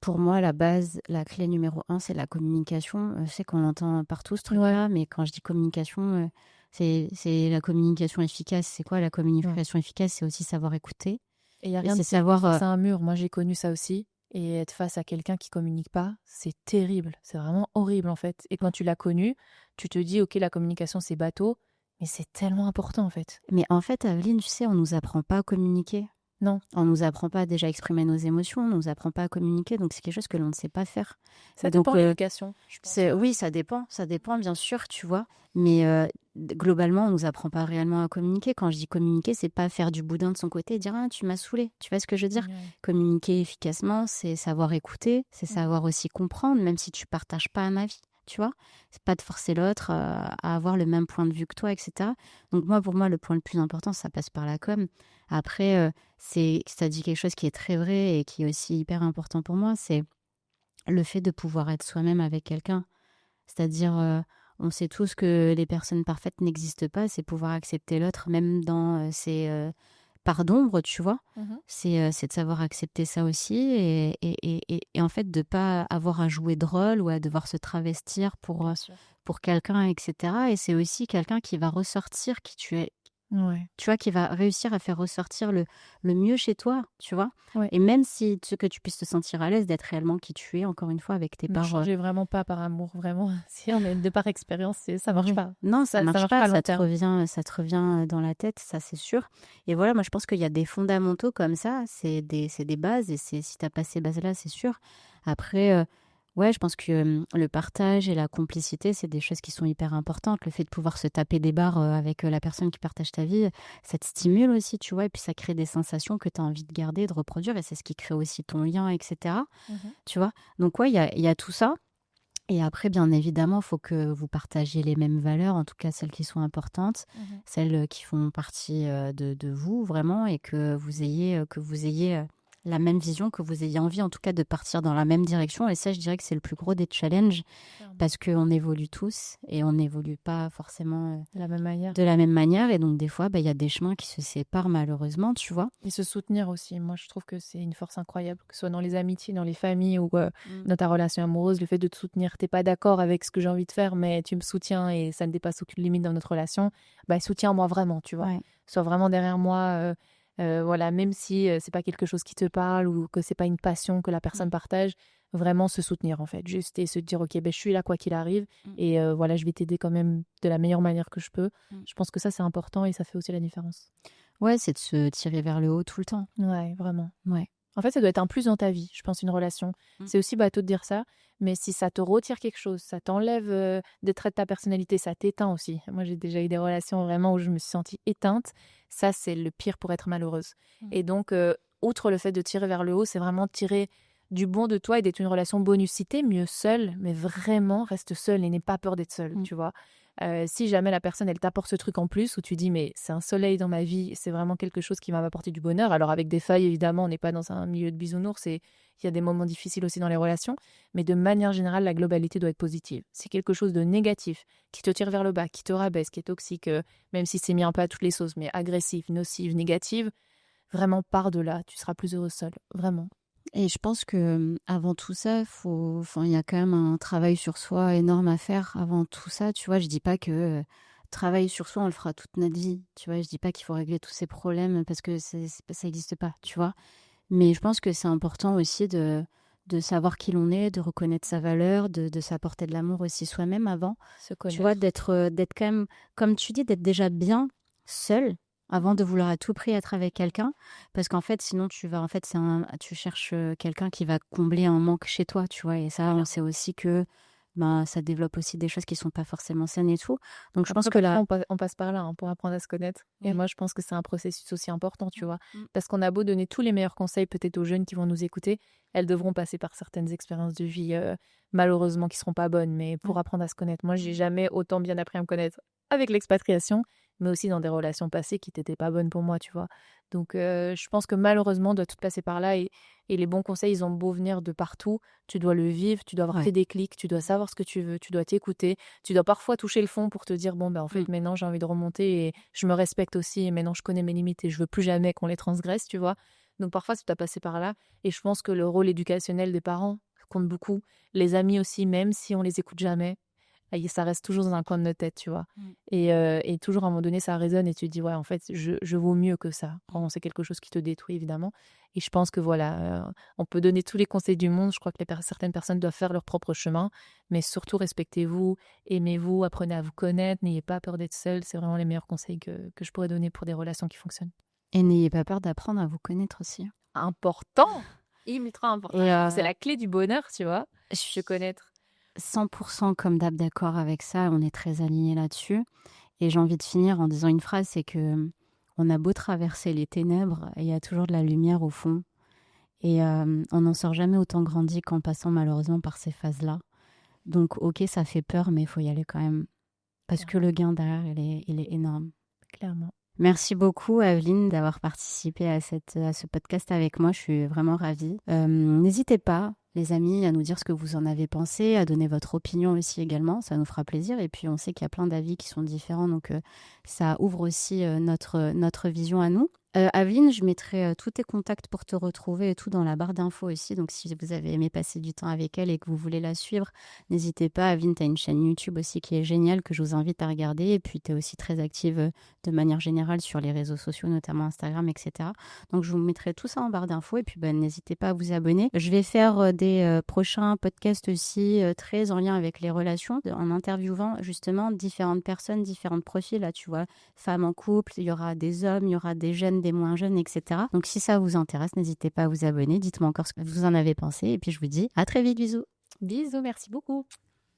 pour moi, la base, la clé numéro un, c'est la communication. Je sais qu'on l'entend partout, ce truc-là, mais quand je dis communication, c'est la communication efficace. C'est quoi la communication efficace? C'est aussi savoir écouter. Et il n'y a Et rien de c'est pire que savoir... face à un mur. Moi, j'ai connu ça aussi. Et être face à quelqu'un qui communique pas, c'est terrible. C'est vraiment horrible, en fait. Et quand tu l'as connu, tu te dis, OK, la communication, c'est bateau, mais c'est tellement important, en fait. Mais en fait, Aveline, tu sais, on nous apprend pas à communiquer. Non, On nous apprend pas déjà à exprimer nos émotions, on nous apprend pas à communiquer, donc c'est quelque chose que l'on ne sait pas faire. ça Et donc, dépend de l'éducation, je pense. oui, ça dépend bien sûr, tu vois. Mais globalement, on nous apprend pas réellement à communiquer. Quand je dis communiquer, c'est pas faire du boudin de son côté et dire ah, tu m'as saoulé. Tu vois ce que je veux dire? Ouais. Communiquer efficacement, c'est savoir écouter, c'est savoir aussi comprendre, même si tu partages pas un avis. Tu vois, c'est pas de forcer l'autre à avoir le même point de vue que toi, etc. Donc moi, pour moi, le point le plus important, ça passe par la com. Après, ça dit quelque chose qui est très vrai et qui est aussi hyper important pour moi, c'est le fait de pouvoir être soi-même avec quelqu'un. C'est-à-dire, on sait tous que les personnes parfaites n'existent pas, c'est pouvoir accepter l'autre, même dans ses parts d'ombre, tu vois. Mhm. C'est de savoir accepter ça aussi et en fait de pas avoir à jouer de rôle ou à devoir se travestir Bien sûr. pour quelqu'un, etc. Et c'est aussi quelqu'un qui va ressortir qui tu es, Ouais. tu vois, qui va réussir à faire ressortir le mieux chez toi, tu vois. Ouais. Et même si que tu puisses te sentir à l'aise d'être réellement qui tu es, encore une fois, avec tes Ne parts. changez vraiment pas par amour, vraiment. Si on est de par expérience, ça marche Oui. pas. Non, ça marche marche pas, pas à long terme. ça te revient dans la tête, ça c'est sûr. Et voilà, moi je pense qu'il y a des fondamentaux comme ça, c'est des bases, et si t'as pas ces bases-là, c'est sûr. Après, ouais, je pense que le partage et la complicité, c'est des choses qui sont hyper importantes. Le fait de pouvoir se taper des barres avec la personne qui partage ta vie, ça te stimule aussi, tu vois, et puis ça crée des sensations que tu as envie de garder, de reproduire, et c'est ce qui crée aussi ton lien, etc. Mhm. Tu vois. Donc ouais, il y a tout ça. Et après, bien évidemment, il faut que vous partagiez les mêmes valeurs, en tout cas celles qui sont importantes, Mhm. celles qui font partie de vous vraiment, et que vous ayez, la même vision, que vous ayez envie en tout cas de partir dans la même direction. Et ça, je dirais que c'est le plus gros des challenges, Clairement. parce qu'on évolue tous et on n'évolue pas forcément De la même manière. de la même manière. Et donc des fois, il y a des chemins qui se séparent malheureusement, tu vois. Et se soutenir aussi. Moi, je trouve que c'est une force incroyable, que ce soit dans les amitiés, dans les familles ou dans ta relation amoureuse, le fait de te soutenir. T'es pas d'accord avec ce que j'ai envie de faire, mais tu me soutiens et ça ne dépasse aucune limite dans notre relation. Bah, soutiens-moi vraiment, tu vois. Ouais. Sois vraiment derrière moi. Voilà, même si c'est pas quelque chose qui te parle ou que c'est pas une passion que la personne partage, vraiment se soutenir en fait. Juste et se dire, ok, ben, je suis là quoi qu'il arrive et voilà, je vais t'aider quand même de la meilleure manière que je peux. Je pense que ça, c'est important et ça fait aussi la différence. Ouais, c'est de se tirer vers le haut tout le temps. Ouais, vraiment. Ouais. En fait, ça doit être un plus dans ta vie, je pense, une relation. C'est aussi bateau de dire ça, mais si ça te retire quelque chose, ça t'enlève des traits de ta personnalité, ça t'éteint aussi. Moi, j'ai déjà eu des relations vraiment où je me suis sentie éteinte. Ça, c'est le pire pour être malheureuse. Et donc, outre le fait de tirer vers le haut, c'est vraiment tirer du bon de toi et d'être une relation bonus. Si t'es mieux seule, mais vraiment, reste seule et n'aie pas peur d'être seule, tu vois. Si jamais la personne, elle t'apporte ce truc en plus, où tu dis, mais c'est un soleil dans ma vie, c'est vraiment quelque chose qui va m'apporter du bonheur. Alors avec des failles, évidemment, on n'est pas dans un milieu de bisounours et il y a des moments difficiles aussi dans les relations, mais de manière générale, la globalité doit être positive. Si quelque chose de négatif, qui te tire vers le bas, qui te rabaisse, qui est toxique, même si c'est mis un peu à toutes les sauces, mais agressif, nocive, négative, vraiment pars de là, tu seras plus heureuse seule, vraiment. Et je pense que avant tout ça, il y a quand même un travail sur soi énorme à faire avant tout ça. Tu vois, je dis pas que travail sur soi, on le fera toute notre vie. Tu vois, je dis pas qu'il faut régler tous ces problèmes parce que ça n'existe pas. Tu vois, mais je pense que c'est important aussi de savoir qui l'on est, de reconnaître sa valeur, de s'apporter de l'amour aussi soi-même avant. Se Tu vois, connaître. d'être quand même, comme tu dis, d'être déjà bien seul avant de vouloir à tout prix être avec quelqu'un. Parce qu'en fait, sinon, tu cherches quelqu'un qui va combler un manque chez toi, tu vois. Et ça, on sait aussi que ça développe aussi des choses qui sont pas forcément saines et tout. Donc, je pense Après, que là, parfois, on passe par là pour apprendre à se connaître. Et oui. moi, je pense que c'est un processus aussi important, tu vois. Mm. Parce qu'on a beau donner tous les meilleurs conseils peut-être aux jeunes qui vont nous écouter, elles devront passer par certaines expériences de vie, malheureusement, qui seront pas bonnes, mais pour Ouais. apprendre à se connaître. Moi, j'ai jamais autant bien appris à me connaître avec l'expatriation, mais aussi dans des relations passées qui n'étaient pas bonnes pour moi, tu vois. Donc, je pense que malheureusement, on doit tout passer par là. Et les bons conseils, ils ont beau venir de partout. Tu dois le vivre, tu dois avoir Ouais. tes déclics, tu dois savoir ce que tu veux, tu dois t'écouter. Tu dois parfois toucher le fond pour te dire, bon, ben, en fait, maintenant, j'ai envie de remonter et je me respecte aussi. Et maintenant, je connais mes limites et je veux plus jamais qu'on les transgresse, tu vois. Donc, parfois, tu dois passer par là. Et je pense que le rôle éducationnel des parents compte beaucoup. Les amis aussi, même si on les écoute jamais, ça reste toujours dans un coin de notre tête, tu vois. Et toujours à un moment donné, ça résonne et tu te dis, ouais, en fait, je vaux mieux que ça. Quand c'est quelque chose qui te détruit, évidemment. Et je pense que voilà, on peut donner tous les conseils du monde. Je crois que certaines personnes doivent faire leur propre chemin. Mais surtout, respectez-vous, aimez-vous, apprenez à vous connaître, n'ayez pas peur d'être seul. C'est vraiment les meilleurs conseils que je pourrais donner pour des relations qui fonctionnent. Et n'ayez pas peur d'apprendre à vous connaître aussi. Important, ultra important. Et C'est la clé du bonheur, tu vois, je se suis connaître. 100% comme d'hab d'accord avec ça. On est très alignés là-dessus. Et j'ai envie de finir en disant une phrase, c'est que on a beau traverser les ténèbres, il y a toujours de la lumière au fond. Et on n'en sort jamais autant grandi qu'en passant malheureusement par ces phases-là. Donc ok, ça fait peur, mais il faut y aller quand même. Parce que le gain derrière, il est énorme. Clairement. Merci beaucoup, Aveline, d'avoir participé à ce podcast avec moi. Je suis vraiment ravie. N'hésitez pas, les amis, à nous dire ce que vous en avez pensé, à donner votre opinion aussi également. Ça nous fera plaisir. Et puis, on sait qu'il y a plein d'avis qui sont différents. Donc, ça ouvre aussi notre vision à nous. Aveline, je mettrai tous tes contacts pour te retrouver et tout dans la barre d'infos aussi. Donc, si vous avez aimé passer du temps avec elle et que vous voulez la suivre, n'hésitez pas. Aveline, tu as une chaîne YouTube aussi qui est géniale que je vous invite à regarder. Et puis, tu es aussi très active de manière générale sur les réseaux sociaux, notamment Instagram, etc. Donc, je vous mettrai tout ça en barre d'infos. Et puis, n'hésitez pas à vous abonner. Je vais faire des prochains podcasts aussi très en lien avec les relations, en interviewant justement différentes personnes, différents profils. Là, tu vois, femmes en couple, il y aura des hommes, il y aura des jeunes, des moins jeunes, etc. Donc, si ça vous intéresse, n'hésitez pas à vous abonner. Dites-moi encore ce que vous en avez pensé. Et puis, je vous dis à très vite. Bisous. Bisous, merci beaucoup.